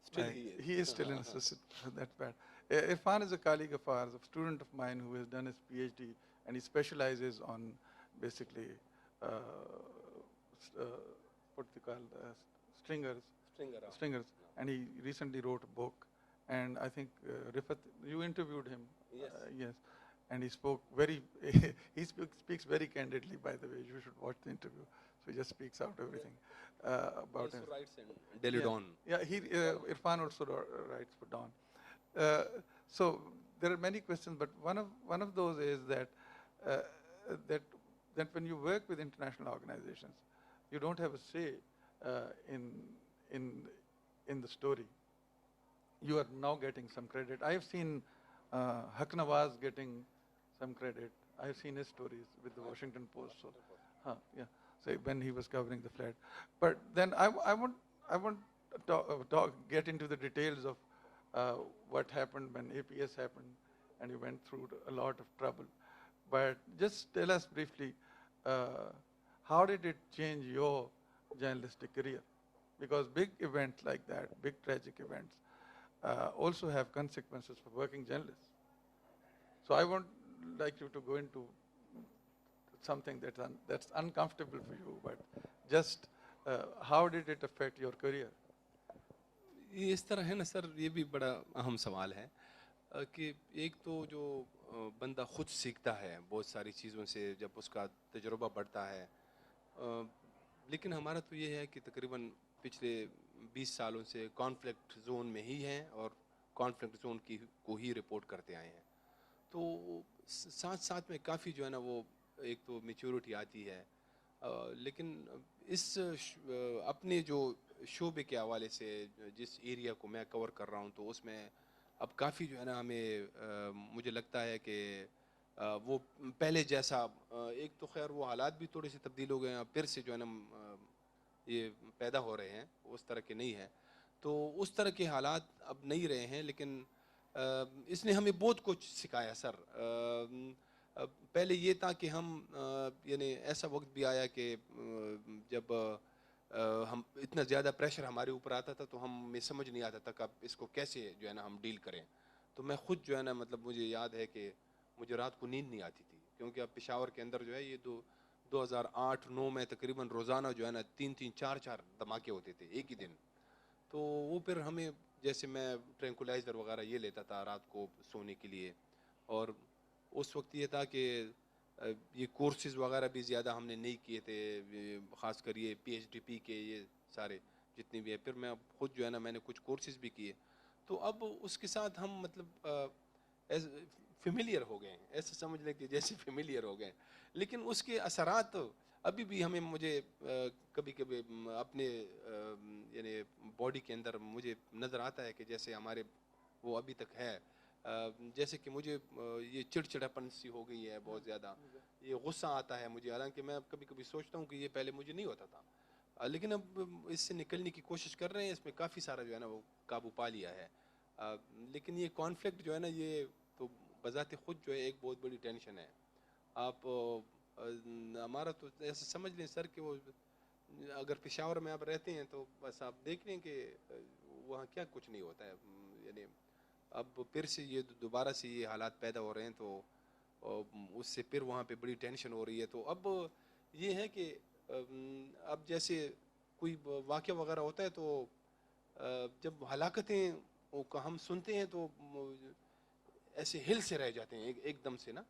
Still Like, he is still an assistant. That's bad. Irfan is a colleague of ours, a student of mine who has done his PhD, and he specializes on basically what they call stringers. And he recently wrote a book. And I think, Rifat, you interviewed him. Yes. Yes. And he spoke he speaks very candidly, by the way. You should watch the interview. So he just speaks out everything about He him. also writes in Daily Dawn. Yeah, Irfan also writes for Dawn. So there are many questions, but one of those is that when you work with international organizations, you don't have a say in the story. You are now getting some credit. I have seen Haq Nawaz getting some credit. I have seen his stories with the Washington Post. So when he was covering the flood. But then I won't get into the details of what happened when APS happened, and you went through a lot of trouble. But just tell us briefly, how did it change your journalistic career? Because big events like that, big tragic events, also have consequences for working journalists. So I won't like you to go into something that's uncomfortable for you, but just how did it affect your career? یہ اس طرح ہے نا سر, یہ بھی بڑا اہم سوال ہے کہ ایک تو جو بندہ خود سیکھتا ہے بہت ساری چیزوں سے جب اس کا تجربہ بڑھتا ہے, لیکن ہمارا تو یہ ہے کہ تقریباً پچھلے 20 سالوں سے کانفلکٹ زون میں ہی ہیں اور کانفلکٹ زون کو ہی رپورٹ کرتے آئے ہیں. تو ساتھ میں کافی جو ہے نا وہ ایک تو میچورٹی آتی ہے, لیکن اس اپنے جو شعبے کے حوالے سے جس ایریا کو میں کور کر رہا ہوں تو اس میں اب کافی جو ہے نا ہمیں مجھے لگتا ہے کہ وہ پہلے جیسا, ایک تو خیر وہ حالات بھی تھوڑے سے تبدیل ہو گئے ہیں, پھر سے جو ہے نا یہ پیدا ہو رہے ہیں, اس طرح کے نہیں ہیں. تو اس طرح کے حالات اب نہیں رہے ہیں, لیکن اس نے ہمیں بہت کچھ سکھایا سر. پہلے یہ تھا کہ ہم یعنی ایسا وقت بھی آیا کہ جب ہم اتنا زیادہ پریشر ہمارے اوپر آتا تھا تو ہمیں سمجھ نہیں آتا تھا کہ اب اس کو کیسے جو ہے نا ہم ڈیل کریں. تو میں خود جو ہے نا مطلب مجھے یاد ہے کہ مجھے رات کو نیند نہیں آتی تھی, کیونکہ اب پشاور کے اندر جو ہے یہ 2008-9 میں تقریباً روزانہ جو ہے نا 3-4 دھماکے ہوتے تھے ایک ہی دن. تو وہ پھر ہمیں جیسے میں ٹرینکولائزر وغیرہ یہ لیتا تھا رات کو سونے کے لیے, اور اس وقت یہ تھا کہ یہ کورسز وغیرہ بھی زیادہ ہم نے نہیں کیے تھے, خاص کر یہ PhD کے یہ سارے جتنے بھی ہے. پھر میں اب خود جو ہے نا میں نے کچھ کورسز بھی کیے, تو اب اس کے ساتھ ہم مطلب فیملیئر ہو گئے ہیں, ایسے سمجھ لیں کہ جیسے فیملیئر ہو گئے ہیں. لیکن اس کے اثرات ابھی بھی مجھے کبھی کبھی اپنے یعنی باڈی کے اندر مجھے نظر آتا ہے کہ جیسے ہمارے وہ ابھی تک ہے, جیسے کہ مجھے یہ چڑچڑاپن سی ہو گئی ہے بہت زیادہ, یہ غصہ آتا ہے مجھے, حالانکہ میں کبھی کبھی سوچتا ہوں کہ یہ پہلے مجھے نہیں ہوتا تھا, لیکن اب اس سے نکلنے کی کوشش کر رہے ہیں, اس میں کافی سارا جو ہے نا وہ قابو پا لیا ہے. لیکن یہ کانفلکٹ جو ہے نا یہ تو بذات خود جو ہے ایک بہت بڑی ٹینشن ہے. آپ ہمارا تو ایسے سمجھ لیں سر کہ وہ اگر پشاور میں آپ رہتے ہیں تو بس آپ دیکھ لیں کہ وہاں کیا کچھ نہیں ہوتا ہے. یعنی اب پھر سے یہ دوبارہ سے یہ حالات پیدا ہو رہے ہیں, تو اس سے پھر وہاں پہ بڑی ٹینشن ہو رہی ہے. تو اب یہ ہے کہ اب جیسے کوئی واقعہ وغیرہ ہوتا ہے تو جب ہلاکتیں ہم سنتے ہیں تو ایسے ہل سے رہ جاتے ہیں ایک دم سے نا.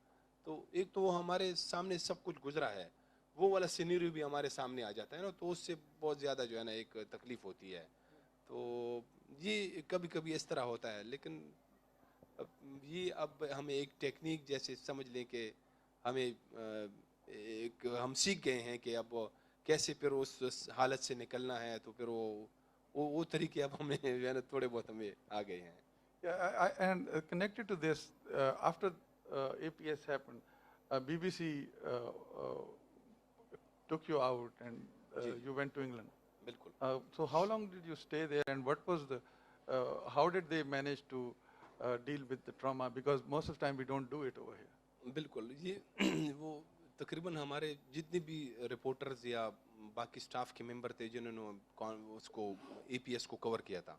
تو ایک تو وہ ہمارے سامنے سب کچھ گزرا ہے, وہ والا سینیریو بھی ہمارے سامنے آ جاتا ہے نا, تو اس سے بہت زیادہ جو ہے نا ایک تکلیف ہوتی ہے. تو یہ کبھی کبھی اس طرح ہوتا ہے, لیکن یہ اب ہمیں ایک ٹیکنیک جیسے سمجھ لیں کہ ہمیں ایک ہم سیکھ گئے ہیں کہ اب کیسے پھر اس حالت سے نکلنا ہے, تو پھر وہ طریقے اب ہمیں جو ہے نا تھوڑے بہت ہمیں آ گئے ہیں. Yeah, and connected to this, after APS happened, BBC took you out and you went to England. بالکل. So how long did you stay there, and what was how did they manage to deal with the trauma? Because most of the time we don't do it over here. بالکل. یہ وہ تقریباً ہمارے جتنے بھی reporters یا باقی staff کے ممبر تھے جنہوں نے اس کو ای پی ایس کو کور کیا تھا,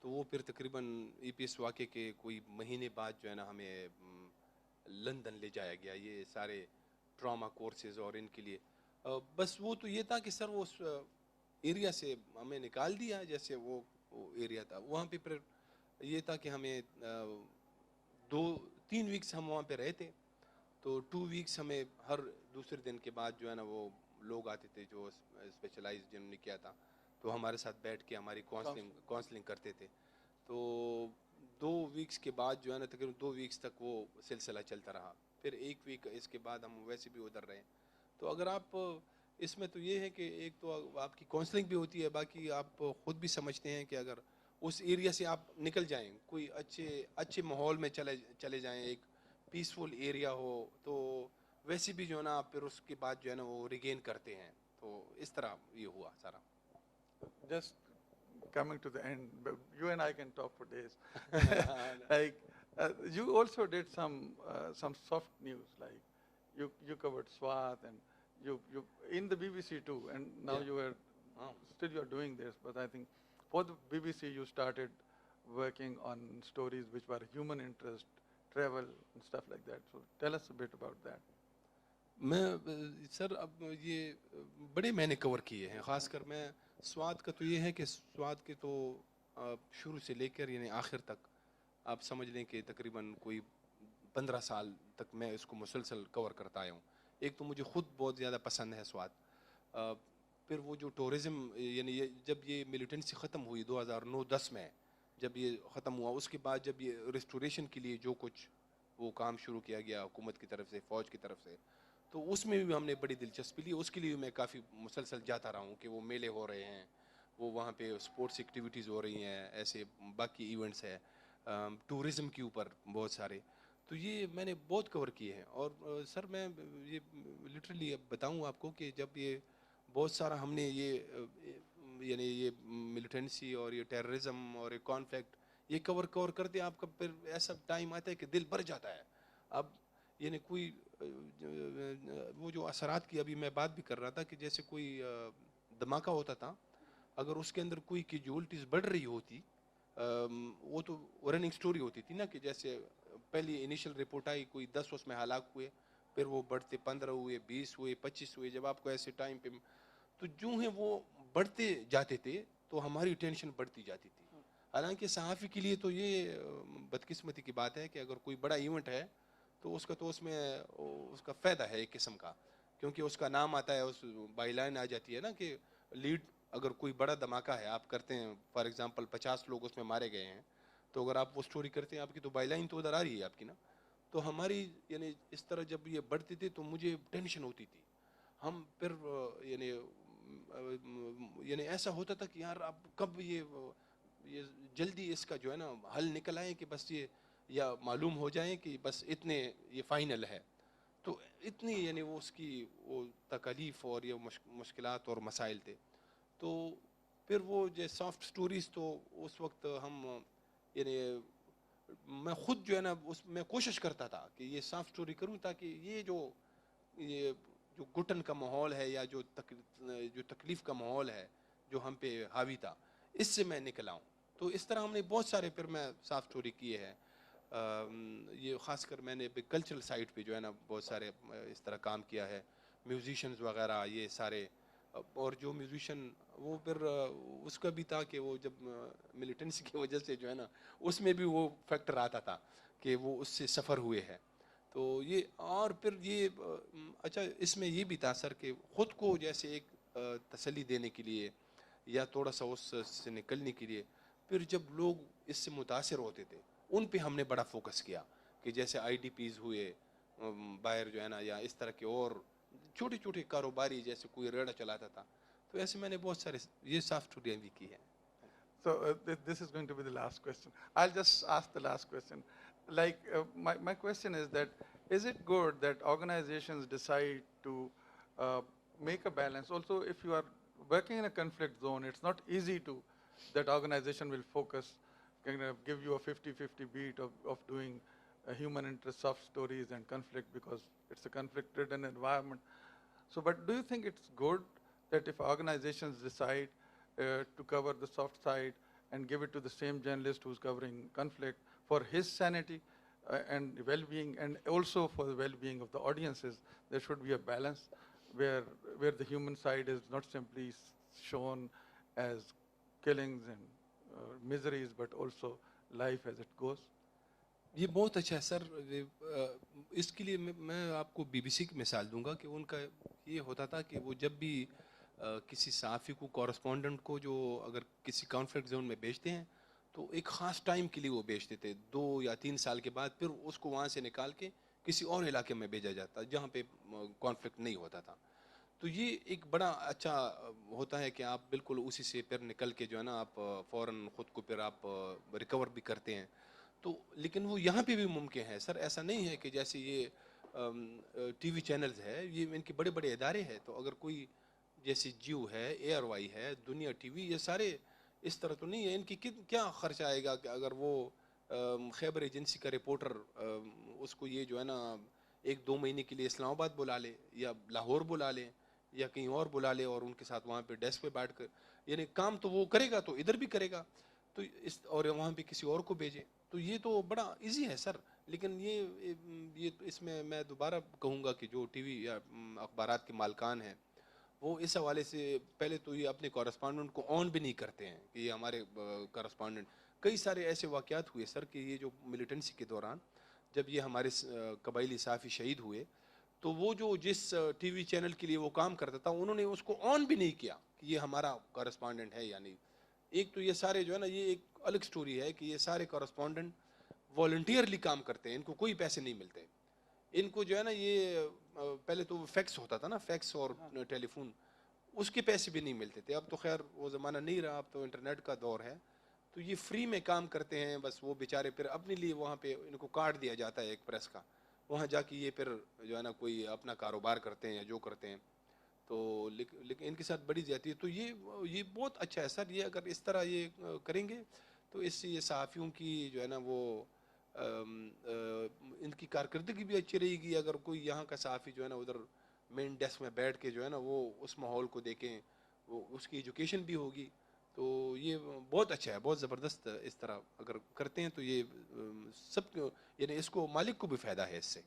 تو وہ پھر تقریباً ای پی ایس واقعے کے کوئی مہینے بعد جو ہے نا ہمیں لندن لے جایا گیا, یہ سارے ٹراما کورسز اور ان کے لیے. بس وہ تو یہ تھا کہ سر وہ اس ایریا سے ہمیں نکال دیا, جیسے وہ ایریا تھا وہاں پہ. پھر یہ تھا کہ ہمیں 2-3 ویکس ہم وہاں پہ رہے تھے, تو 2 ویکس ہمیں ہر دوسرے دن کے بعد جو ہے نا وہ لوگ آتے تھے جو اسپیشلائز جنہوں نے کیا تھا, تو ہمارے ساتھ بیٹھ کے ہماری کاؤنسلنگ کرتے تھے. تو 2 ویکس کے بعد جو ہے نا تقریباً 2 ویکس تک وہ سلسلہ چلتا رہا. پھر 1 ویک اس کے بعد ہم ویسے بھی ادھر رہے. تو اگر آپ اس میں تو یہ ہے کہ ایک تو آپ کی کاؤنسلنگ بھی ہوتی ہے, باقی آپ خود بھی سمجھتے ہیں کہ اگر اس ایریا سے آپ نکل جائیں, کوئی اچھے ماحول میں چلے جائیں, ایک پیسفل ایریا ہو, تو ویسے بھی جو ہے نا آپ پھر اس کے بعد جو ہے نا وہ ریگین کرتے ہیں. تو اس طرح یہ ہوا سارا. Just coming to the end, but you and I can talk for days. Like you also did some soft news, like you covered SWAT, and you in the BBC too, and now Yeah. you are still you are doing this, but I think for the BBC you started working on stories which were human interest, travel and stuff like that. So tell us a bit about that. میں سر اب یہ بڑے میں نے کور کیے ہیں, خاص کر میں سوات کا تو یہ ہے کہ سوات کے تو شروع سے لے کر یعنی آخر تک آپ سمجھ لیں کہ تقریباً کوئی 15 سال تک میں اس کو مسلسل کور کرتا آیا ہوں. ایک تو مجھے خود بہت زیادہ پسند ہے سوات. پھر وہ جو ٹورزم یعنی جب یہ ملیٹنسی ختم ہوئی 2009-10 میں جب یہ ختم ہوا, اس کے بعد جب یہ ریسٹوریشن کے لیے جو کچھ وہ کام شروع کیا گیا حکومت کی طرف سے, فوج کی طرف سے, تو اس میں بھی ہم نے بڑی دلچسپی لی. اس کے لیے میں کافی مسلسل جاتا رہا ہوں کہ وہ میلے ہو رہے ہیں, وہ وہاں پہ اسپورٹس ایکٹیویٹیز ہو رہی ہیں, ایسے باقی ایونٹس ہیں ٹورزم کے اوپر بہت سارے. تو یہ میں نے بہت کور کیے ہیں. اور سر میں یہ لٹرلی اب بتاؤں آپ کو کہ جب یہ بہت سارا ہم نے یہ یعنی یہ ملیٹنسی اور یہ ٹیررزم اور یہ کانفلکٹ یہ کور کرتے آپ کا پھر ایسا ٹائم آتا ہے کہ دل بھر جاتا ہے. اب یعنی کوئی وہ جو اثرات کی ابھی میں بات بھی کر رہا تھا کہ جیسے کوئی دھماکہ ہوتا تھا, اگر اس کے اندر کوئی کیجوالٹیز بڑھ رہی ہوتی, وہ تو رننگ سٹوری ہوتی تھی نا, کہ جیسے پہلی انیشل رپورٹ آئی کوئی 10 اس میں ہلاک ہوئے, پھر وہ بڑھتے 15 ہوئے, 20 ہوئے, 25 ہوئے. جب آپ کو ایسے ٹائم پہ تو جو ہیں وہ بڑھتے جاتے تھے تو ہماری ٹینشن بڑھتی جاتی تھی. حالانکہ صحافی کے لیے تو یہ بدقسمتی کی بات ہے کہ اگر کوئی بڑا ایونٹ ہے تو اس میں اس کا فائدہ ہے ایک قسم کا, کیونکہ اس کا نام آتا ہے, اس بائی لائن آ جاتی ہے نا کہ لیڈ. اگر کوئی بڑا دھماکہ ہے آپ کرتے ہیں, فار ایگزامپل 50 لوگ اس میں مارے گئے ہیں, تو اگر آپ وہ سٹوری کرتے ہیں آپ کی تو بائی لائن تو ادھر آ رہی ہے آپ کی نا. تو ہماری یعنی اس طرح جب یہ بڑھتی تھی تو مجھے ٹینشن ہوتی تھی. ہم پھر یعنی ایسا ہوتا تھا کہ یار اب کب یہ جلدی اس کا جو ہے نا حل نکل آئے کہ بس یہ یا معلوم ہو جائے کہ بس اتنے یہ فائنل ہے. تو اتنی یعنی وہ اس کی وہ تکالیف اور یہ مشکلات اور مسائل تھے. تو پھر وہ جو سافٹ سٹوریز تو اس وقت ہم یعنی میں خود جو ہے نا اس میں کوشش کرتا تھا کہ یہ سافٹ سٹوری کروں, تاکہ یہ جو گھٹن کا ماحول ہے یا جو تکلیف کا ماحول ہے جو ہم پہ حاوی تھا, اس سے میں نکل آؤں. تو اس طرح ہم نے بہت سارے پھر میں سافٹ سٹوری کیے ہیں. یہ خاص کر میں نے کلچرل سائٹ پہ جو ہے نا بہت سارے اس طرح کام کیا ہے, میوزیشنز وغیرہ یہ سارے. اور جو میوزیشین وہ پھر اس کا بھی تھا کہ وہ جب ملیٹنسی کی وجہ سے جو ہے نا اس میں بھی وہ فیکٹر آتا تھا کہ وہ اس سے سفر ہوئے ہیں. تو یہ اور پھر یہ اچھا اس میں یہ بھی تھا سر کہ خود کو جیسے ایک تسلی دینے کے لیے یا تھوڑا سا اس سے نکلنے کے لیے پھر جب لوگ اس سے متاثر ہوتے تھے ان پہ ہم نے بڑا فوکس کیا کہ جیسے آئی ڈی پیز ہوئے باہر جو ہے نا یا اس طرح کے اور چھوٹے چھوٹے کاروباری جیسے کوئی ریڑھا چلاتا تھا تو ایسے میں نے بہت سارے یہ سافٹ اسٹوڈیاں بھی کی ہیں. So this is going to be the last question. I'll just ask the last question. Like my question is that, is it good that organizations decide to make a balance? Also, if you are working in a conflict zone, it's not easy to, that organization will focus, kind of give you a 50-50 beat of doing human interest, soft stories and conflict, because it's a conflict-ridden environment. So, but do you think it's good that if organizations decide to cover the soft side and give it to the same journalist who's covering conflict for his sanity and well-being, and also for the well-being of the audiences, there should be a balance where the human side is not simply shown as killings and miseries, but also life as it goes? یہ بہت اچھا ہے سر. اس کے لیے میں آپ کو be B C کی مثال دوں گا کہ ان کا یہ ہوتا تھا کہ وہ جب بھی کسی صحافی کو کورسپونڈنٹ کو جو اگر کسی کانفلکٹ زون میں بھیجتے ہیں تو ایک خاص ٹائم کے لیے وہ بھیجتے تھے 2 یا 3 سال کے بعد پھر اس کو وہاں سے نکال کے کسی اور علاقے میں بھیجا جاتا جہاں پہ کانفلکٹ نہیں ہوتا تھا. تو یہ ایک بڑا اچھا ہوتا ہے کہ آپ بالکل اسی سے پھر نکل کے جو ہے نا آپ فوراً خود کو پھر آپ ریکور بھی کرتے ہیں. تو لیکن وہ یہاں پہ بھی ممکن ہے سر. ایسا نہیں ہے کہ جیسے یہ ٹی وی چینلز ہے یہ ان کے بڑے بڑے ادارے ہیں تو اگر کوئی جیسے جیو ہے اے آر وائی ہے دنیا ٹی وی یہ سارے اس طرح تو نہیں ہے. ان کی کیا خرچ آئے گا کہ اگر وہ خیبر ایجنسی کا رپورٹر اس کو یہ جو ہے نا 1-2 مہینے کے لیے اسلام آباد بلا لے یا لاہور بلا لے یا کہیں اور بلا لے اور ان کے ساتھ وہاں پہ ڈیسک پہ بیٹھ کر یعنی کام تو وہ کرے گا تو ادھر بھی کرے گا تو اور وہاں پہ کسی اور کو بھیجے تو یہ تو بڑا ایزی ہے سر. لیکن یہ اس میں دوبارہ کہوں گا کہ جو ٹی وی یا اخبارات کے مالکان ہیں وہ اس حوالے سے پہلے تو یہ اپنے کورسپونڈنٹ کو آن بھی نہیں کرتے ہیں کہ یہ ہمارے کورسپونڈنٹ. کئی سارے ایسے واقعات ہوئے سر کہ یہ جو ملیٹنسی کے دوران جب یہ ہمارے قبائلی صحافی شہید ہوئے تو وہ جو جس ٹی وی چینل کے لیے وہ کام کرتا تھا انہوں نے اس کو آن بھی نہیں کیا کہ یہ ہمارا کورسپونڈنٹ ہے یا نہیں. ایک تو یہ سارے جو ہے نا یہ ایک الگ سٹوری ہے کہ یہ سارے کورسپونڈنٹ والنٹیئرلی کام کرتے ہیں ان کو کوئی پیسے نہیں ملتے. ان کو جو ہے نا یہ پہلے تو فیکس ہوتا تھا نا فیکس اور ٹیلی فون اس کے پیسے بھی نہیں ملتے تھے. اب تو خیر وہ زمانہ نہیں رہا اب تو انٹرنیٹ کا دور ہے تو یہ فری میں کام کرتے ہیں بس. وہ بیچارے پھر اپنے لیے وہاں پہ ان کو کارڈ دیا جاتا ہے ایک پریس کا وہاں جا کے یہ پھر جو ہے نا کوئی اپنا کاروبار کرتے ہیں یا جو کرتے ہیں تو لیکن ان کے ساتھ بڑی جاتی ہے. تو یہ بہت اچھا ہے سر. یہ اگر اس طرح یہ کریں گے تو اس سے یہ صحافیوں کی جو ہے نا وہ ان کی کارکردگی بھی اچھی رہے گی. اگر کوئی یہاں کا صحافی جو ہے نا ادھر مین ڈیسک میں بیٹھ کے جو ہے نا وہ اس ماحول کو دیکھیں وہ اس کی ایجوکیشن بھی ہوگی تو یہ بہت اچھا ہے بہت زبردست. اس طرح اگر کرتے ہیں تو یہ سب یعنی اس کو مالک کو بھی فائدہ ہے اس سے.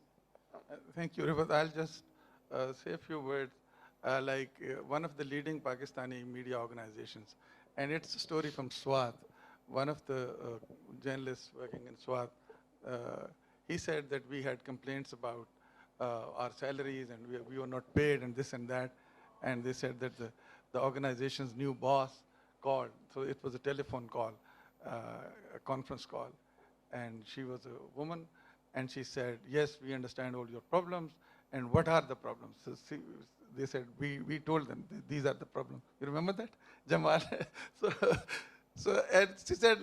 Thank you, Rifat. I'll just say a few words. One of the leading Pakistani media organizations, and it's a story from Swat. One of the journalists working in Swat, he said that we had complaints about our salaries and we were not paid and this and that. And they said that the organization's new boss called. So it was a telephone call, a conference call. And she was a woman. And she said, yes, we understand all your problems. And what are the problems? So they said, we told them, these are the problems. You remember that, Jamal? So and she said,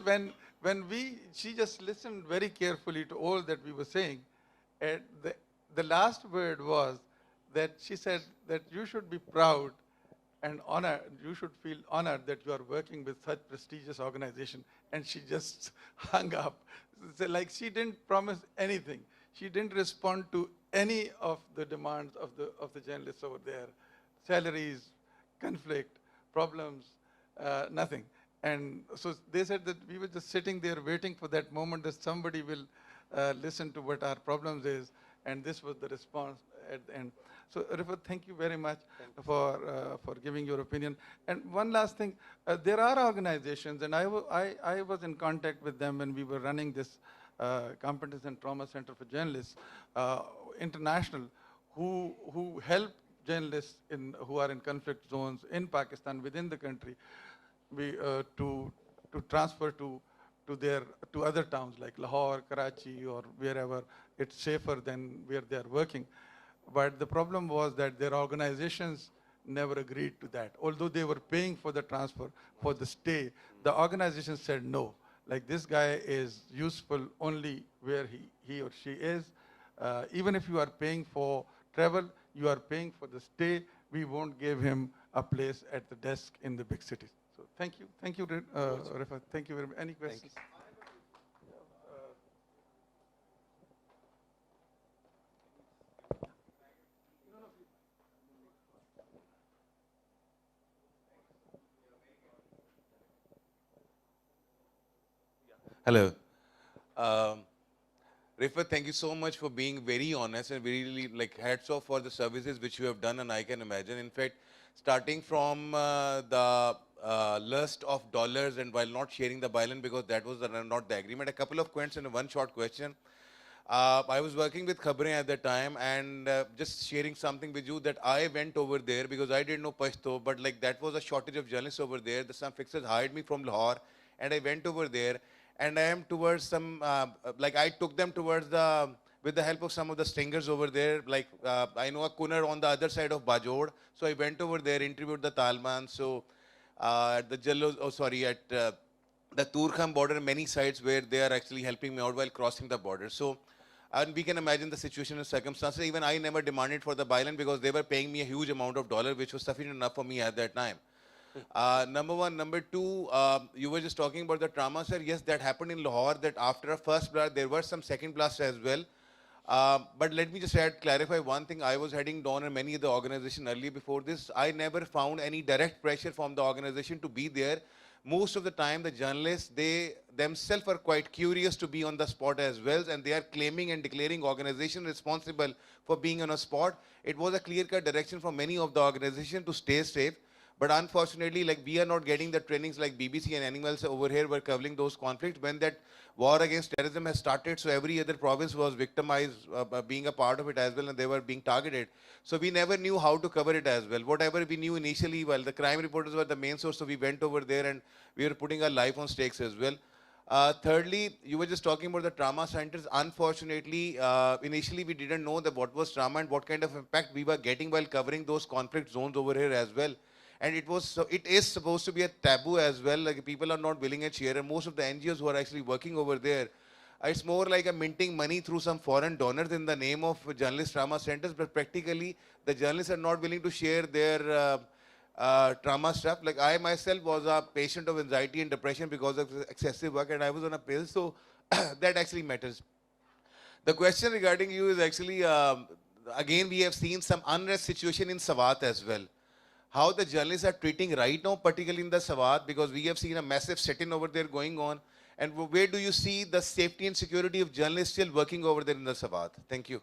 she just listened very carefully to all that we were saying. And the last word was that she said that you should be proud and honored, you should feel honored that you are working with such prestigious organization. And she just hung up. So like she didn't promise anything. She didn't respond to any of the demands of the journalists over there. Salaries, conflict, problems, nothing. And so they said that we were just sitting there waiting for that moment that somebody will listen to what our problems is. And this was the response at the end. So Rifat, thank you very much for giving your opinion. And one last thing, there are organizations, and I was in contact with them when we were running this Competence and Trauma Center for Journalists, international, who help journalists who are in conflict zones in Pakistan, within the country, to transfer to other towns like Lahore, Karachi, or wherever it's safer than where they are working. But the problem was that their organizations never agreed to that. Although they were paying for the transfer, for the stay, the organization said no. Like, this guy is useful only where he or she is. Even if you are paying for travel, you are paying for the stay, we won't give him a place at the desk in the big cities. So thank you, Rifat. Thank you very much. Any questions? Hello. Rifat, thank you so much for being very honest, and really, like, hats off for the services which you have done, and I can imagine. In fact, starting from the lust of dollars, and while not sharing the byline because that was not the agreement, a couple of questions and one short question. I was working with Khabrein at that time, and just sharing something with you that I went over there because I didn't know Pashto, but like that was a shortage of journalists over there. Some fixers hired me from Lahore, and I went over there, and I am towards some, like I took them towards with the help of some of the stingers over there, like I know a Kunar on the other side of Bajod, so I went over there, interviewed the Taliban, so at the at the Turkham border, many sites where they are actually helping me out while crossing the border. So, and we can imagine the situation and circumstances. Even I never demanded for the byline because they were paying me a huge amount of dollar, which was sufficient enough for me at that time. Number one. Number two, you were just talking about the trauma, sir. Yes, that happened in Lahore, that after a first blast, there were some second blasts as well. But let me just clarify one thing. I was heading down in many of the organizations earlier before this. I never found any direct pressure from the organization to be there. Most of the time, the journalists, they themselves are quite curious to be on the spot as well, and they are claiming and declaring organization responsible for being on a spot. It was a clear-cut direction from many of the organizations to stay safe. But unfortunately, like, we are not getting the trainings like BBC and animals over here were covering those conflicts when that war against terrorism has started. So every other province was victimized being a part of it as well, and they were being targeted. So we never knew how to cover it as well. Whatever we knew initially, well, the crime reporters were the main source, so we went over there and we were putting our life on stakes as well. Thirdly, you were just talking about the trauma centers. Unfortunately, initially we didn't know that what was trauma and what kind of impact we were getting while covering those conflict zones over here as well. And it is supposed to be a taboo as well. Like, people are not willing to share, and most of the NGOs who are actually working over there, it's more like a minting money through some foreign donors in the name of journalist trauma centers, but practically the journalists are not willing to share their trauma stuff. Like, I myself was a patient of anxiety and depression because of excessive work, and I was on a pill, so that actually matters. The question regarding you is actually, again, we have seen some unrest situation in Swat as well. How the journalists are treating right now, particularly in the Swat, because we have seen a massive sit-in over there going on. And where do you see the safety and security of journalists still working over there in the Swat? Thank you.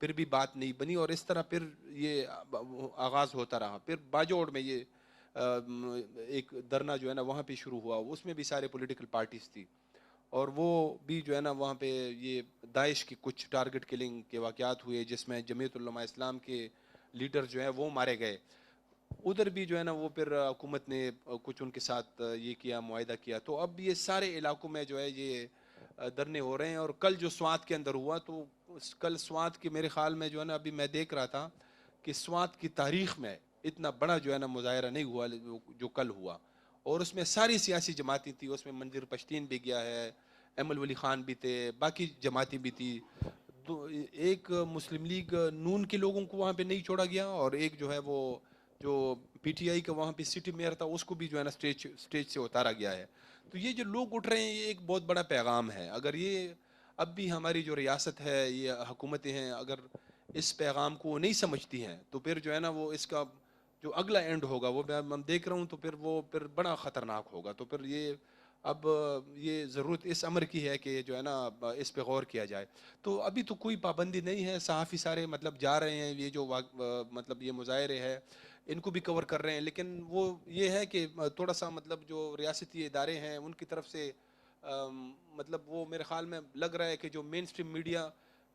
پھر بھی بات نہیں بنی, اور اس طرح پھر یہ آغاز ہوتا رہا. پھر باجوڑ میں یہ ایک دھرنا جو ہے نا وہاں پہ شروع ہوا, اس میں بھی سارے پولیٹیکل پارٹیز تھی, اور وہ بھی جو ہے نا وہاں پہ یہ داعش کی کچھ ٹارگٹ کلنگ کے واقعات ہوئے جس میں جمعیت علماء اسلام کے لیڈر جو ہیں وہ مارے گئے. ادھر بھی جو ہے نا وہ پھر حکومت نے کچھ ان کے ساتھ یہ کیا, معاہدہ کیا. تو اب یہ سارے علاقوں میں جو ہے یہ دھرنے ہو رہے ہیں. اور کل جو سوات کے اندر ہوا, تو کل سوات کے میرے خیال میں جو ہے نا ابھی میں دیکھ رہا تھا کہ سوات کی تاریخ میں اتنا بڑا جو ہے نا مظاہرہ نہیں ہوا جو کل ہوا, اور اس میں ساری سیاسی جماعتیں تھیں. اس میں منظر پشتین بھی گیا ہے, ایمل ولی خان بھی تھے, باقی جماعتیں بھی تھی. ایک مسلم لیگ نون کے لوگوں کو وہاں پہ نہیں چھوڑا گیا, اور ایک جو ہے وہ جو پی ٹی آئی کا وہاں پہ سٹی میئر تھا اس کو بھی جو ہے نا اسٹیج سے اتارا گیا ہے. تو یہ جو لوگ اٹھ رہے ہیں یہ ایک بہت بڑا پیغام ہے. اگر یہ اب بھی ہماری جو ریاست ہے, یہ حکومتیں ہیں, اگر اس پیغام کو نہیں سمجھتی ہیں تو پھر جو ہے نا وہ اس کا جو اگلا اینڈ ہوگا وہ میں دیکھ رہا ہوں, تو پھر وہ پھر بڑا خطرناک ہوگا. تو پھر یہ اب یہ ضرورت اس امر کی ہے کہ جو ہے نا اس پہ غور کیا جائے. تو ابھی تو کوئی پابندی نہیں ہے, صحافی سارے مطلب جا رہے ہیں, یہ جو مطلب یہ مظاہرے ہے ان کو بھی کور کر رہے ہیں. لیکن وہ یہ ہے کہ تھوڑا سا مطلب جو ریاستی ادارے ہیں ان کی طرف سے مطلب وہ میرے خیال میں لگ رہا ہے کہ جو مین اسٹریم میڈیا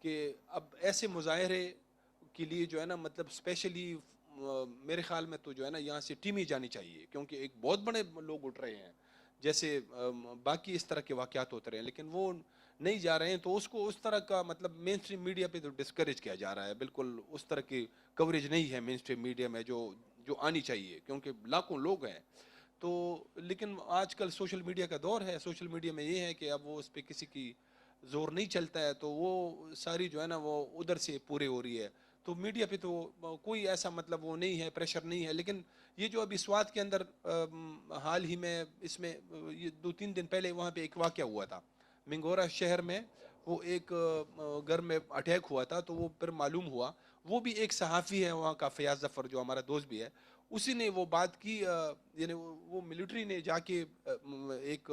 کے اب ایسے مظاہرے کے لیے جو ہے نا مطلب اسپیشلی میرے خیال میں تو جو ہے نا یہاں سے ٹیمیں جانی چاہیے, کیونکہ ایک بہت بڑے لوگ اٹھ رہے ہیں. جیسے باقی اس طرح کے واقعات ہوتے رہے ہیں لیکن وہ نہیں جا رہے ہیں, تو اس کو اس طرح کا مطلب مین اسٹریم میڈیا پہ تو ڈسکریج کیا جا رہا ہے. بالکل اس طرح کی کوریج نہیں ہے مین اسٹریم میڈیا میں جو آنی چاہیے, کیونکہ لاکھوں لوگ ہیں. تو لیکن آج کل سوشل میڈیا کا دور ہے, سوشل میڈیا میں یہ ہے کہ اب وہ اس پہ کسی کی زور نہیں چلتا ہے, تو وہ ساری جو ہے نا وہ ادھر سے پورے ہو رہی ہے. تو میڈیا پہ تو کوئی ایسا مطلب وہ نہیں ہے, پریشر نہیں ہے. لیکن یہ جو ابھی سوات کے اندر حال ہی میں اس میں یہ 2-3 دن پہلے وہاں پہ ایک واقعہ ہوا تھا منگورا شہر میں, وہ ایک گھر میں اٹیک ہوا تھا. تو وہ پھر معلوم ہوا وہ بھی ایک صحافی ہے وہاں کا, فیاض ظفر, جو ہمارا دوست بھی ہے, اسی نے وہ بات کی. یعنی وہ ملٹری نے جا کے ایک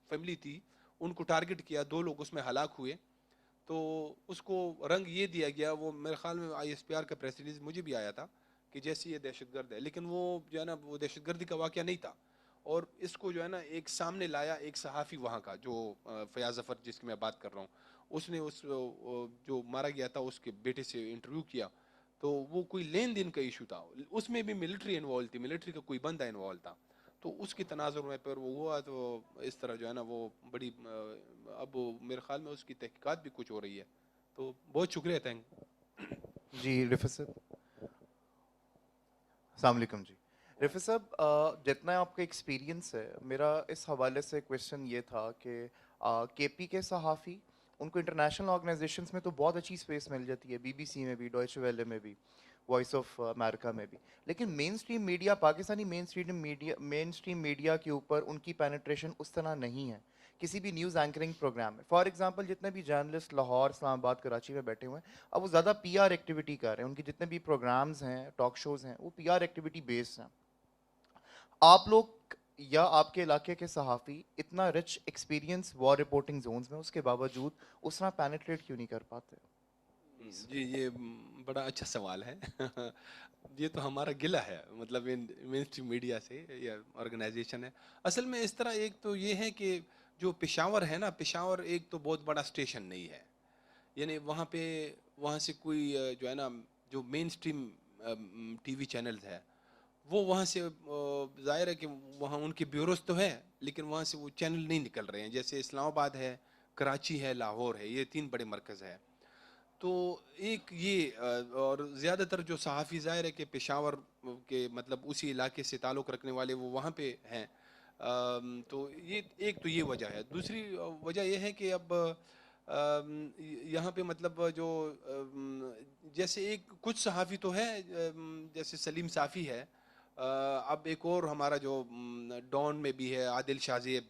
فیملی تھی ان کو ٹارگٹ کیا, 2 لوگ اس میں ہلاک ہوئے. تو اس کو رنگ یہ دیا گیا, وہ میرے خیال میں آئی ایس پی آر کا پریس ریلیز مجھے بھی آیا تھا کہ جیسے یہ دہشت گرد ہے, لیکن وہ جو ہے نا وہ دہشت گردی کا واقعہ نہیں تھا. اور اس کو جو ہے نا ایک سامنے لایا ایک صحافی وہاں کا, جو فیاض ظفر جس کی میں بات کر رہا ہوں, اس نے اس جو مارا گیا تھا اس کے بیٹے سے انٹرویو کیا. تو وہ کوئی لین دین کا ایشو تھا, اس میں بھی ملٹری انوالو تھی, ملٹری کا کوئی بندہ انوالو تھا. تو اس کی تناظر میں پھر وہ ہوا, تو اس طرح جو ہے نا وہ بڑی اب میرے خیال میں اس کی تحقیقات بھی کچھ ہو رہی ہے. تو بہت شکریہ, تھینک. جی رفت صاحب, السلام علیکم. جی رفت صاحب, جتنا آپ کا ایکسپیرینس ہے, میرا اس حوالے سے کویشچن یہ تھا کہ کے پی کے صحافی ان کو انٹرنیشنل آرگنائزیشنز میں تو بہت اچھی اسپیس مل جاتی ہے, بی بی سی میں بھی, ڈوائچے ویلے میں بھی, وائس آف امریکہ میں بھی, لیکن مین اسٹریم میڈیا, پاکستانی مین اسٹریم میڈیا کے اوپر ان کی پینیٹریشن اس طرح نہیں ہے کسی بھی نیوز اینکرنگ پروگرام میں. فار ایگزامپل جتنے بھی جرنلسٹ لاہور, اسلام آباد, کراچی میں بیٹھے ہوئے ہیں, اب وہ زیادہ پی آر ایکٹیویٹی کر رہے ہیں. ان کے جتنے بھی پروگرامز ہیں, ٹاک شوز ہیں, وہ پی آر ایکٹیویٹی بیسڈ ہیں. آپ لوگ یا آپ کے علاقے کے صحافی اتنا rich experience war reporting zones میں, اس کے باوجود اس طرح پینیٹریٹ کیوں نہیں کر پاتے؟ جی یہ بڑا اچھا سوال ہے. یہ تو ہمارا گلہ ہے مطلب مین اسٹریم میڈیا سے یا آرگنائزیشن ہے. اصل میں اس طرح ایک تو یہ ہے کہ جو پشاور ہے نا, پشاور ایک تو بہت بڑا اسٹیشن نہیں ہے. یعنی وہاں سے کوئی جو ہے نا جو مین اسٹریم ٹی وی چینلز ہے وہ وہاں سے ظاہر ہے کہ وہاں ان کے بیوروز تو ہے, لیکن وہاں سے وہ چینل نہیں نکل رہے ہیں. جیسے اسلام آباد ہے, کراچی ہے, لاہور ہے, یہ 3 بڑے مرکز ہیں. تو ایک یہ اور زیادہ تر جو صحافی ظاہر ہے کہ پشاور کے مطلب اسی علاقے سے تعلق رکھنے والے وہ وہاں پہ ہیں. تو یہ ایک تو یہ وجہ ہے. دوسری وجہ یہ ہے کہ اب یہاں پہ مطلب جو جیسے ایک کچھ صحافی تو ہے, جیسے سلیم صافی ہے, اب ایک اور ہمارا جو ڈان میں بھی ہے عادل شازیب,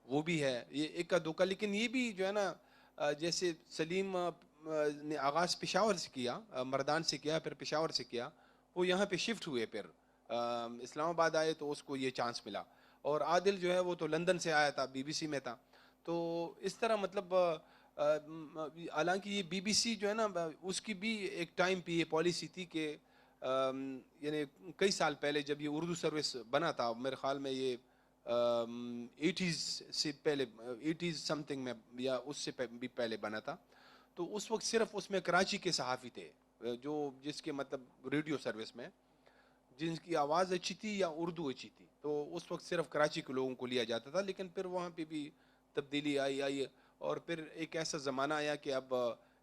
وہ بھی ہے, یہ ایک کا دو کا. لیکن یہ بھی جو ہے نا جیسے سلیم نے آغاز پشاور سے کیا, مردان سے کیا, پھر پشاور سے کیا, وہ یہاں پہ شفٹ ہوئے, پھر اسلام آباد آئے تو اس کو یہ چانس ملا. اور عادل جو ہے وہ تو لندن سے آیا تھا, بی بی سی میں تھا. تو اس طرح مطلب حالانکہ یہ بی بی سی جو ہے نا اس کی بھی ایک ٹائم پہ یہ پالیسی تھی کہ یعنی کئی سال پہلے جب یہ اردو سروس بنا تھا میرے خیال میں یہ 80s سے پہلے 80s سم تھنگ میں یا اس سے بھی پہلے بنا تھا. تو اس وقت صرف اس میں کراچی کے صحافی تھے جو جس کے مطلب ریڈیو سروس میں جن کی آواز اچھی تھی یا اردو اچھی تھی. تو اس وقت صرف کراچی کے لوگوں کو لیا جاتا تھا. لیکن پھر وہاں پہ بھی تبدیلی آئی اور پھر ایک ایسا زمانہ آیا کہ اب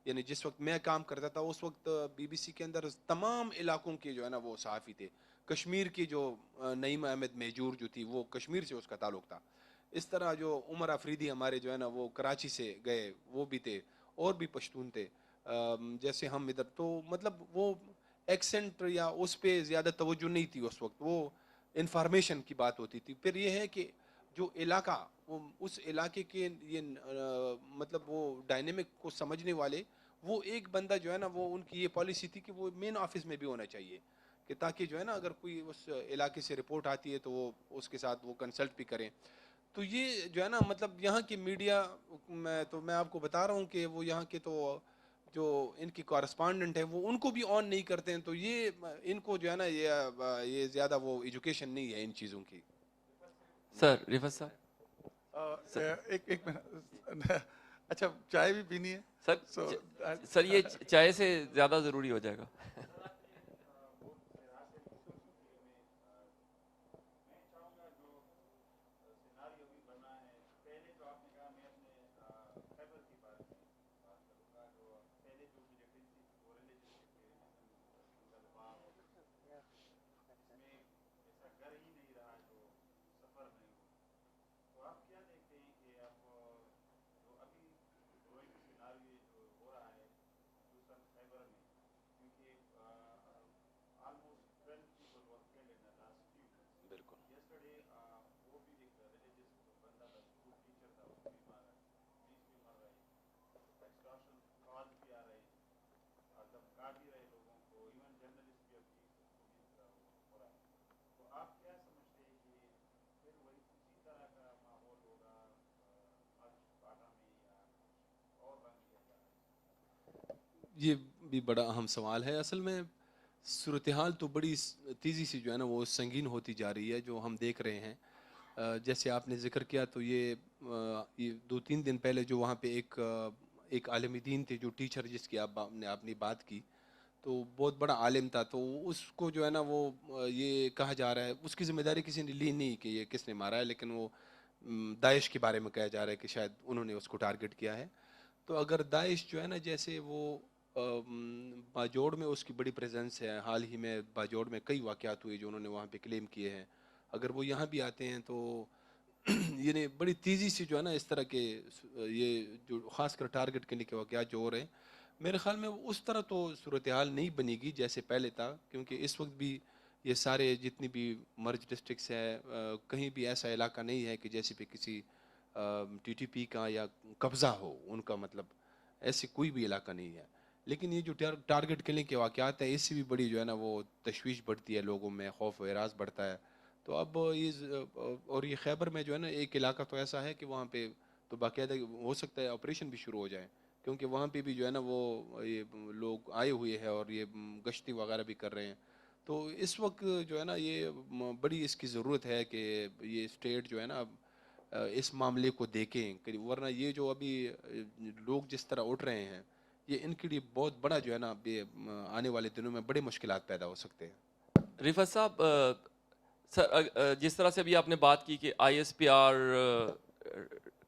یعنی جس وقت میں کام کرتا تھا اس وقت بی بی سی کے اندر تمام علاقوں کے جو ہے نا وہ صحافی تھے. کشمیر کی جو نعیم احمد میجور جو تھی وہ کشمیر سے اس کا تعلق تھا. اس طرح جو عمر آفریدی ہمارے جو ہے نا وہ کراچی سے گئے وہ بھی تھے اور بھی پشتون تھے جیسے ہم ادھر. تو مطلب وہ ایکسنٹ یا اس پہ زیادہ توجہ نہیں تھی اس وقت, وہ انفارمیشن کی بات ہوتی تھی. پھر یہ ہے کہ جو علاقہ وہ اس علاقے کے یہ مطلب وہ ڈائنامک کو سمجھنے والے وہ ایک بندہ جو ہے نا وہ ان کی یہ پالیسی تھی کہ وہ مین آفس میں بھی ہونا چاہیے کہ تاکہ جو ہے نا اگر کوئی اس علاقے سے رپورٹ آتی ہے تو وہ اس کے ساتھ وہ کنسلٹ بھی کریں. تو یہ جو ہے نا مطلب یہاں کی میڈیا میں آپ کو بتا رہا ہوں کہ وہ یہاں کے تو جو ان کی کورسپانڈنٹ ہے وہ ان کو بھی آن نہیں کرتے ہیں. تو یہ ان کو جو ہے نا یہ زیادہ وہ ایجوکیشن نہیں ہے ان چیزوں کی. سر رفت صاحب ایک منٹ, اچھا چائے بھی پینی ہے سر یہ چائے سے زیادہ ضروری ہو جائے گا. یہ بھی بڑا اہم سوال ہے. اصل میں صورتحال تو بڑی تیزی سے جو ہے نا وہ سنگین ہوتی جا رہی ہے جو ہم دیکھ رہے ہیں. جیسے آپ نے ذکر کیا تو یہ 2-3 دن پہلے جو وہاں پہ ایک عالم دین تھے جو ٹیچر جس کی آپ نے بات کی تو بہت بڑا عالم تھا. تو اس کو جو ہے نا وہ یہ کہا جا رہا ہے اس کی ذمہ داری کسی نے لی نہیں کہ یہ کس نے مارا ہے, لیکن وہ داعش کے بارے میں کہا جا رہا ہے کہ شاید انہوں نے اس کو ٹارگٹ کیا ہے. تو اگر داعش جو ہے نا جیسے وہ باجوڑ میں اس کی بڑی پریزنس ہے, حال ہی میں باجوڑ میں کئی واقعات ہوئے جو انہوں نے وہاں پہ کلیم کیے ہیں, اگر وہ یہاں بھی آتے ہیں تو یعنی بڑی تیزی سے جو ہے نا اس طرح کے یہ جو خاص کر ٹارگٹ کرنے کے واقعات جو ہو رہے ہیں میرے خیال میں اس طرح تو صورتحال نہیں بنے گی جیسے پہلے تھا. کیونکہ اس وقت بھی یہ سارے جتنی بھی مرج ڈسٹرکٹس ہیں کہیں بھی ایسا علاقہ نہیں ہے کہ جیسے پہ کسی ٹی ٹی پی کا یا قبضہ ہو ان کا, مطلب ایسے کوئی بھی علاقہ نہیں ہے. لیکن یہ جو ٹارگٹ کلنگ کے واقعات ہیں اس سے بھی بڑی جو ہے نا وہ تشویش بڑھتی ہے لوگوں میں, خوف و اعراض بڑھتا ہے. تو اب یہ خیبر میں جو ہے نا ایک علاقہ تو ایسا ہے کہ وہاں پہ تو باقاعدہ ہو سکتا ہے آپریشن بھی شروع ہو جائے کیونکہ وہاں پہ بھی جو ہے نا وہ یہ لوگ آئے ہوئے ہیں اور یہ گشتی وغیرہ بھی کر رہے ہیں. تو اس وقت جو ہے نا یہ بڑی اس کی ضرورت ہے کہ یہ اسٹیٹ جو ہے نا اس معاملے کو دیکھیں, ورنہ یہ جو ابھی لوگ جس طرح اٹھ رہے ہیں یہ ان کے لیے بہت بڑا جو ہے نا آنے والے دنوں میں بڑے مشکلات پیدا ہو سکتے ہیں. رفت صاحب سر جس طرح سے ابھی آپ نے بات کی کہ آئی ایس پی آر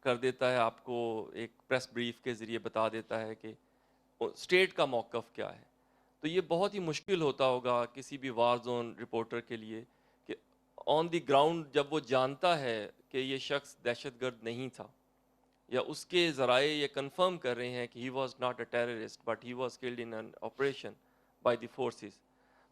کر دیتا ہے آپ کو ایک پریس بریف کے ذریعے بتا دیتا ہے کہ اسٹیٹ کا موقف کیا ہے, تو یہ بہت ہی مشکل ہوتا ہوگا کسی بھی وار زون رپورٹر کے لیے کہ آن دی گراؤنڈ جب وہ جانتا ہے کہ یہ شخص دہشت گرد نہیں تھا یا اس کے ذرائع یہ کنفرم کر رہے ہیں کہ he was not a terrorist but he was killed in an operation by the forces,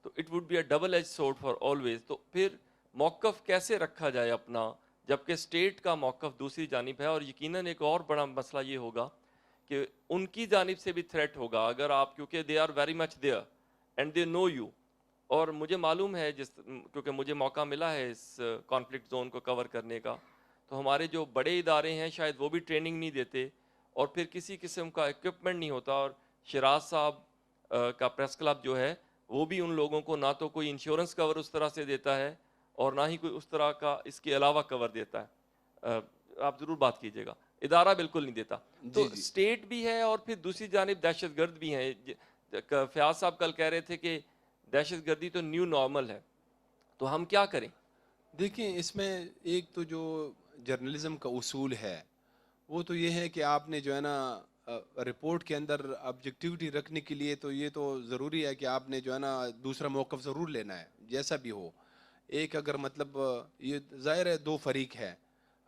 تو it would be a double edge sword for always. تو پھر موقف کیسے رکھا جائے اپنا جبکہ اسٹیٹ کا موقف دوسری جانب ہے, اور یقیناً ایک اور بڑا مسئلہ یہ ہوگا کہ ان کی جانب سے بھی تھریٹ ہوگا اگر آپ, کیونکہ they are very much there and they know you. اور مجھے معلوم ہے کیونکہ مجھے موقع ملا ہے اس کانفلکٹ زون کو کور کرنے کا, تو ہمارے جو بڑے ادارے ہیں شاید وہ بھی ٹریننگ نہیں دیتے اور پھر کسی قسم کا اکوپمنٹ نہیں ہوتا. اور شراز صاحب کا پریس کلب جو ہے وہ بھی ان لوگوں کو نہ تو کوئی انشورنس کور اس طرح سے دیتا ہے اور نہ ہی کوئی اس طرح کا اس کے علاوہ کور دیتا ہے. آپ ضرور بات کیجیے گا. ادارہ بالکل نہیں دیتا. تو اسٹیٹ بھی ہے اور پھر دوسری جانب دہشت گرد بھی ہیں. فیاض صاحب کل کہہ رہے تھے کہ دہشت گردی تو نیو نارمل ہے, تو ہم کیا کریں؟ دیکھیں اس میں ایک تو جو جرنلزم کا اصول ہے وہ تو یہ ہے کہ آپ نے جو ہے نا رپورٹ کے اندر آبجیکٹیوٹی رکھنے کے لیے تو یہ تو ضروری ہے کہ آپ نے جو ہے نا دوسرا موقف ضرور لینا ہے جیسا بھی ہو. ایک اگر مطلب یہ ظاہر ہے دو فریق ہے,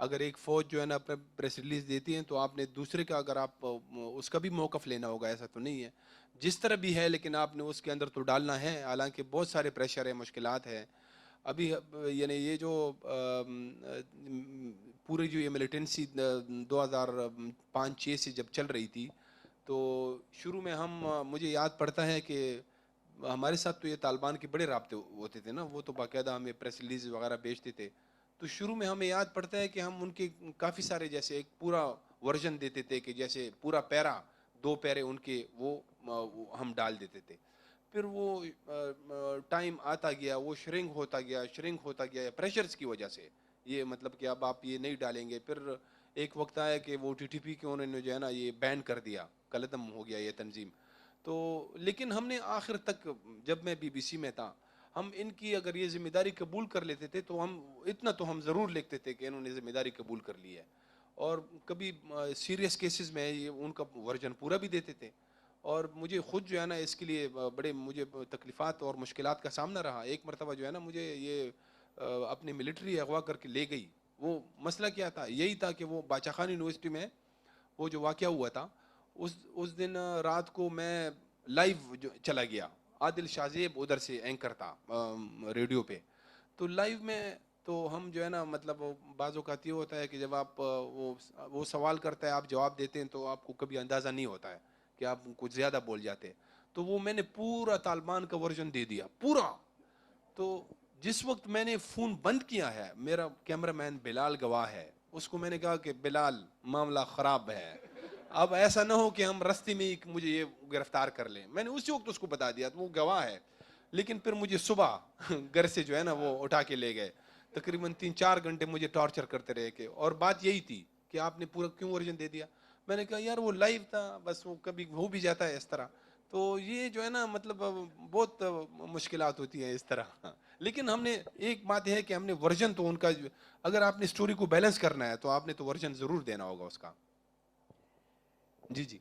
اگر ایک فوج جو ہے نا اپنا پریس ریلیز دیتی ہے تو آپ نے دوسرے کا اگر آپ اس کا بھی موقف لینا ہوگا, ایسا تو نہیں ہے جس طرح بھی ہے, لیکن آپ نے اس کے اندر تو ڈالنا ہے. حالانکہ بہت سارے پریشر ہے, مشکلات ہے ابھی. یعنی یہ جو پوری جو یہ ملیٹنسی 2005-06 سے جب چل رہی تھی تو شروع میں مجھے یاد پڑتا ہے کہ ہمارے ساتھ تو یہ طالبان کے بڑے رابطے ہوتے تھے نا, وہ تو باقاعدہ ہمیں پریس ریلیز وغیرہ بیچتے تھے. تو شروع میں ہمیں یاد پڑتا ہے کہ ہم ان کے کافی سارے جیسے ایک پورا ورژن دیتے تھے کہ جیسے پورا پیرا 2 پیرے ان کے وہ ہم ڈال دیتے تھے. پھر وہ ٹائم آتا گیا, وہ شرنک ہوتا گیا پریشرز کی وجہ سے. یہ مطلب کہ اب آپ یہ نہیں ڈالیں گے. پھر ایک وقت آیا کہ وہ TTP کے انہوں نے جو ہے نا یہ بین کر دیا, قلعدم ہو گیا یہ تنظیم. تو لیکن ہم نے آخر تک, جب میں BBC میں تھا, ہم ان کی اگر یہ ذمہ داری قبول کر لیتے تھے تو ہم اتنا تو ہم ضرور لکھتے تھے کہ انہوں نے ذمہ داری قبول کر لی ہے. اور کبھی سیریس کیسز میں یہ ان کا ورژن پورا بھی دیتے تھے. اور مجھے خود جو ہے نا اس کے لیے بڑے مجھے تکلیفات اور مشکلات کا سامنا رہا. ایک مرتبہ جو ہے نا مجھے یہ اپنی ملٹری اغوا کر کے لے گئی. وہ مسئلہ کیا تھا, یہی تھا کہ وہ باچا خان یونیورسٹی میں وہ جو واقعہ ہوا تھا, اس دن رات کو میں لائیو چلا گیا. عادل شاذیب ادھر سے اینکر تھا ریڈیو پہ. تو لائیو میں تو ہم جو ہے نا مطلب بعض اوقات یہ ہوتا ہے کہ جب آپ وہ سوال کرتا ہے آپ جواب دیتے ہیں تو آپ کو کبھی اندازہ نہیں ہوتا ہے کہ آپ کچھ زیادہ بول جاتے ہیں. تو وہ میں نے پورا طالبان کا ورژن دے دیا پورا. تو جس وقت میں نے فون بند کیا ہے, میرا کیمرہ مین بلال گواہ ہے, اس کو میں نے کہا کہ بلال معاملہ خراب ہے, اب ایسا نہ ہو کہ ہم رستے میں مجھے یہ گرفتار کر لیں. میں نے اسی وقت اس کو بتا دیا, تو وہ گواہ ہے. لیکن پھر مجھے صبح گھر سے جو ہے نا وہ اٹھا کے لے گئے. تقریباً 3-4 گھنٹے مجھے ٹارچر کرتے رہے کہ اور بات یہی تھی کہ آپ نے پورا کیوں ورژن دے دیا. میں نے کہا یار وہ لائیو تھا, بس وہ کبھی ہو بھی جاتا ہے اس طرح. تو یہ جو ہے نا مطلب بہت مشکلات ہوتی ہیں اس طرح. لیکن ہم نے ایک بات ہے کہ ہم نے ورژن تو ان کا, اگر آپ نے اسٹوری کو بیلنس کرنا ہے تو آپ نے تو ورژن ضرور دینا ہوگا اس کا. جی جی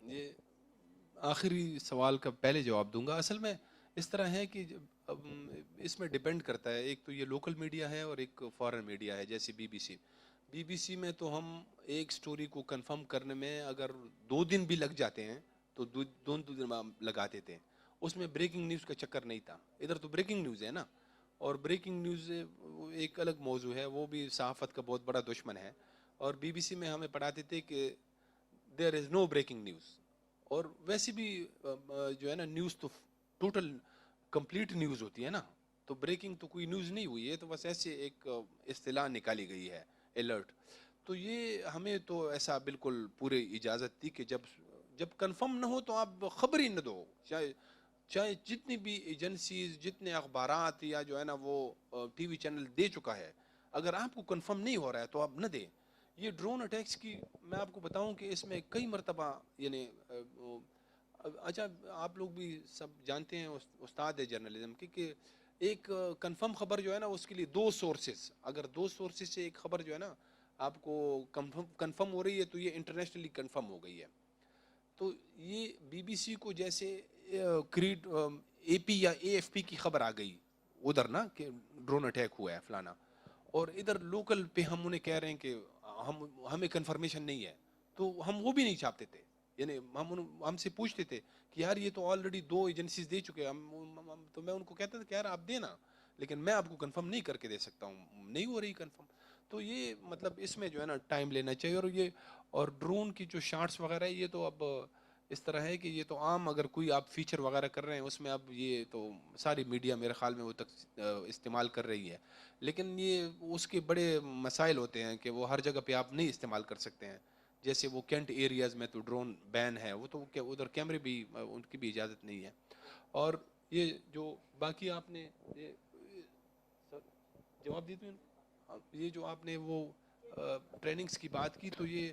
یہ آخری سوال کا پہلے جواب دوں گا. اصل میں اس طرح ہے کہ اس میں ڈیپینڈ کرتا ہے, ایک تو یہ لوکل میڈیا ہے اور ایک فارن میڈیا ہے جیسے BBC میں تو ہم ایک سٹوری کو کنفرم کرنے میں اگر 2 دن بھی لگ جاتے ہیں تو 2 دن لگاتے تھے. اس میں بریکنگ نیوز کا چکر نہیں تھا. ادھر تو بریکنگ نیوز ہے نا, اور بریکنگ نیوز ایک الگ موضوع ہے, وہ بھی صحافت کا بہت بڑا دشمن ہے. اور بی بی سی میں ہمیں پڑھاتے تھے کہ دیر از نو بریکنگ نیوز, اور ویسے بھی جو ہے نا نیوز تو ٹوٹل کمپلیٹ نیوز ہوتی ہے نا, تو بریکنگ تو کوئی نیوز نہیں ہوئی ہے, تو بس ایسے ایک اصطلاح نکالی گئی ہے الرٹ. تو یہ ہمیں تو ایسا بالکل پورے اجازت تھی کہ جب کنفرم نہ ہو تو آپ خبر ہی نہ دو, چاہے جتنی بھی ایجنسیز, جتنے اخبارات یا جو ہے نا وہ ٹی وی چینل دے چکا ہے, اگر آپ کو کنفرم نہیں ہو رہا ہے تو آپ نہ دیں. یہ ڈرون اٹیکس کی میں آپ کو بتاؤں کہ اس میں کئی مرتبہ یعنی اچھا آپ لوگ بھی سب جانتے ہیں, استاد ہے جرنلزم کی, کہ ایک کنفرم خبر جو ہے نا اس کے لیے 2 سورسز, اگر 2 سورسز سے ایک خبر جو ہے نا آپ کو کنفرم ہو رہی ہے تو یہ انٹرنیشنلی کنفرم ہو گئی ہے. تو یہ بی بی سی کو جیسے کریڈ اے پی یا اے ایف پی کی خبر آ گئی ادھر نا کہ ڈرون اٹیک ہوا ہے فلانا, اور ادھر لوکل پہ ہم انہیں کہہ رہے ہیں کہ ہمیں کنفرمیشن نہیں ہے, تو ہم وہ بھی نہیں چھاپتے تھے. یعنی ہم سے پوچھتے تھے کہ یار یہ تو آلریڈی 2 ایجنسیز دے چکے ہیں, تو میں ان کو کہتا تھا کہ یار آپ دینا, لیکن میں آپ کو کنفرم نہیں کر کے دے سکتا ہوں, نہیں ہو رہی کنفرم. تو یہ مطلب اس میں جو ہے نا ٹائم لینا چاہیے. اور ڈرون کی جو شارٹس وغیرہ ہے یہ تو اب اس طرح ہے کہ یہ تو عام, اگر کوئی آپ فیچر وغیرہ کر رہے ہیں اس میں اب یہ تو ساری میڈیا میرے خیال میں وہ تک استعمال کر رہی ہے, لیکن یہ اس کے بڑے مسائل ہوتے ہیں کہ وہ ہر جگہ پہ آپ نہیں استعمال کر سکتے ہیں. جیسے وہ کینٹ ایریاز میں تو ڈرون بین ہے, وہ تو ادھر کیمرے بھی ان کی بھی اجازت نہیں ہے. اور یہ جو باقی آپ نے جواب دیتے ہیں, یہ جو آپ نے وہ ٹریننگز کی بات کی, تو یہ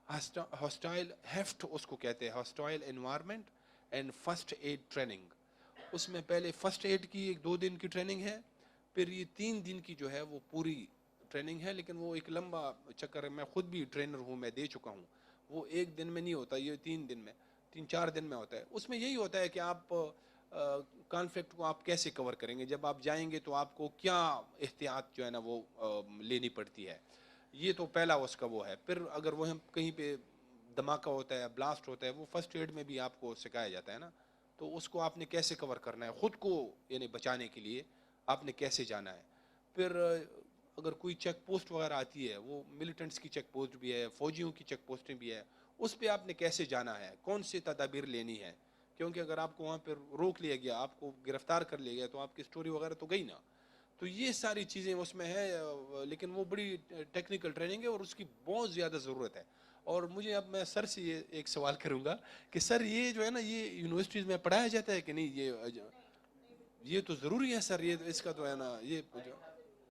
ہاسٹائل ہیفٹ اس کو کہتے ہیں, hostile environment and first aid training. اس میں پہلے فرسٹ ایڈ کی 2 دن کی ٹریننگ ہے, پھر یہ 3 دن کی جو ہے وہ پوری ٹریننگ ہے, لیکن وہ ایک لمبا چکر ہے. میں خود بھی ٹرینر ہوں, میں دے چکا ہوں. وہ 1 دن میں نہیں ہوتا, یہ 3 دن میں 3-4 دن میں ہوتا ہے. اس میں یہی ہوتا ہے کہ آپ کانفلکٹ کو آپ کیسے کور کریں گے, جب آپ جائیں گے تو آپ کو کیا احتیاط جو ہے نا وہ لینی پڑتی ہے. یہ تو پہلا اس کا وہ ہے. پھر اگر وہ کہیں پہ دھماکہ ہوتا ہے, بلاسٹ ہوتا ہے, وہ فرسٹ ایڈ میں بھی آپ کو سکھایا جاتا ہے نا, تو اس کو آپ نے کیسے کور کرنا ہے, خود کو یعنی بچانے کے لیے آپ نے کیسے جانا ہے. پھر اگر کوئی چیک پوسٹ وغیرہ آتی ہے, وہ ملیٹنٹس کی چیک پوسٹ بھی ہے, فوجیوں کی چیک پوسٹیں بھی ہے, اس پہ آپ نے کیسے جانا ہے, کون سی تدابیر لینی ہے. کیونکہ اگر آپ کو وہاں پہ روک لیا گیا, آپ کو گرفتار کر لیا گیا, تو آپ کی سٹوری وغیرہ تو گئی نا. تو یہ ساری چیزیں اس میں ہے, لیکن وہ بڑی ٹیکنیکل ٹریننگ ہے اور اس کی بہت زیادہ ضرورت ہے. اور مجھے اب میں سر سے یہ ایک سوال کروں گا کہ سر یہ جو ہے نا یہ یونیورسٹیز میں پڑھایا جاتا ہے کہ نہیں, یہ تو ضروری ہے سر, یہ اس کا تو ہے نا یہ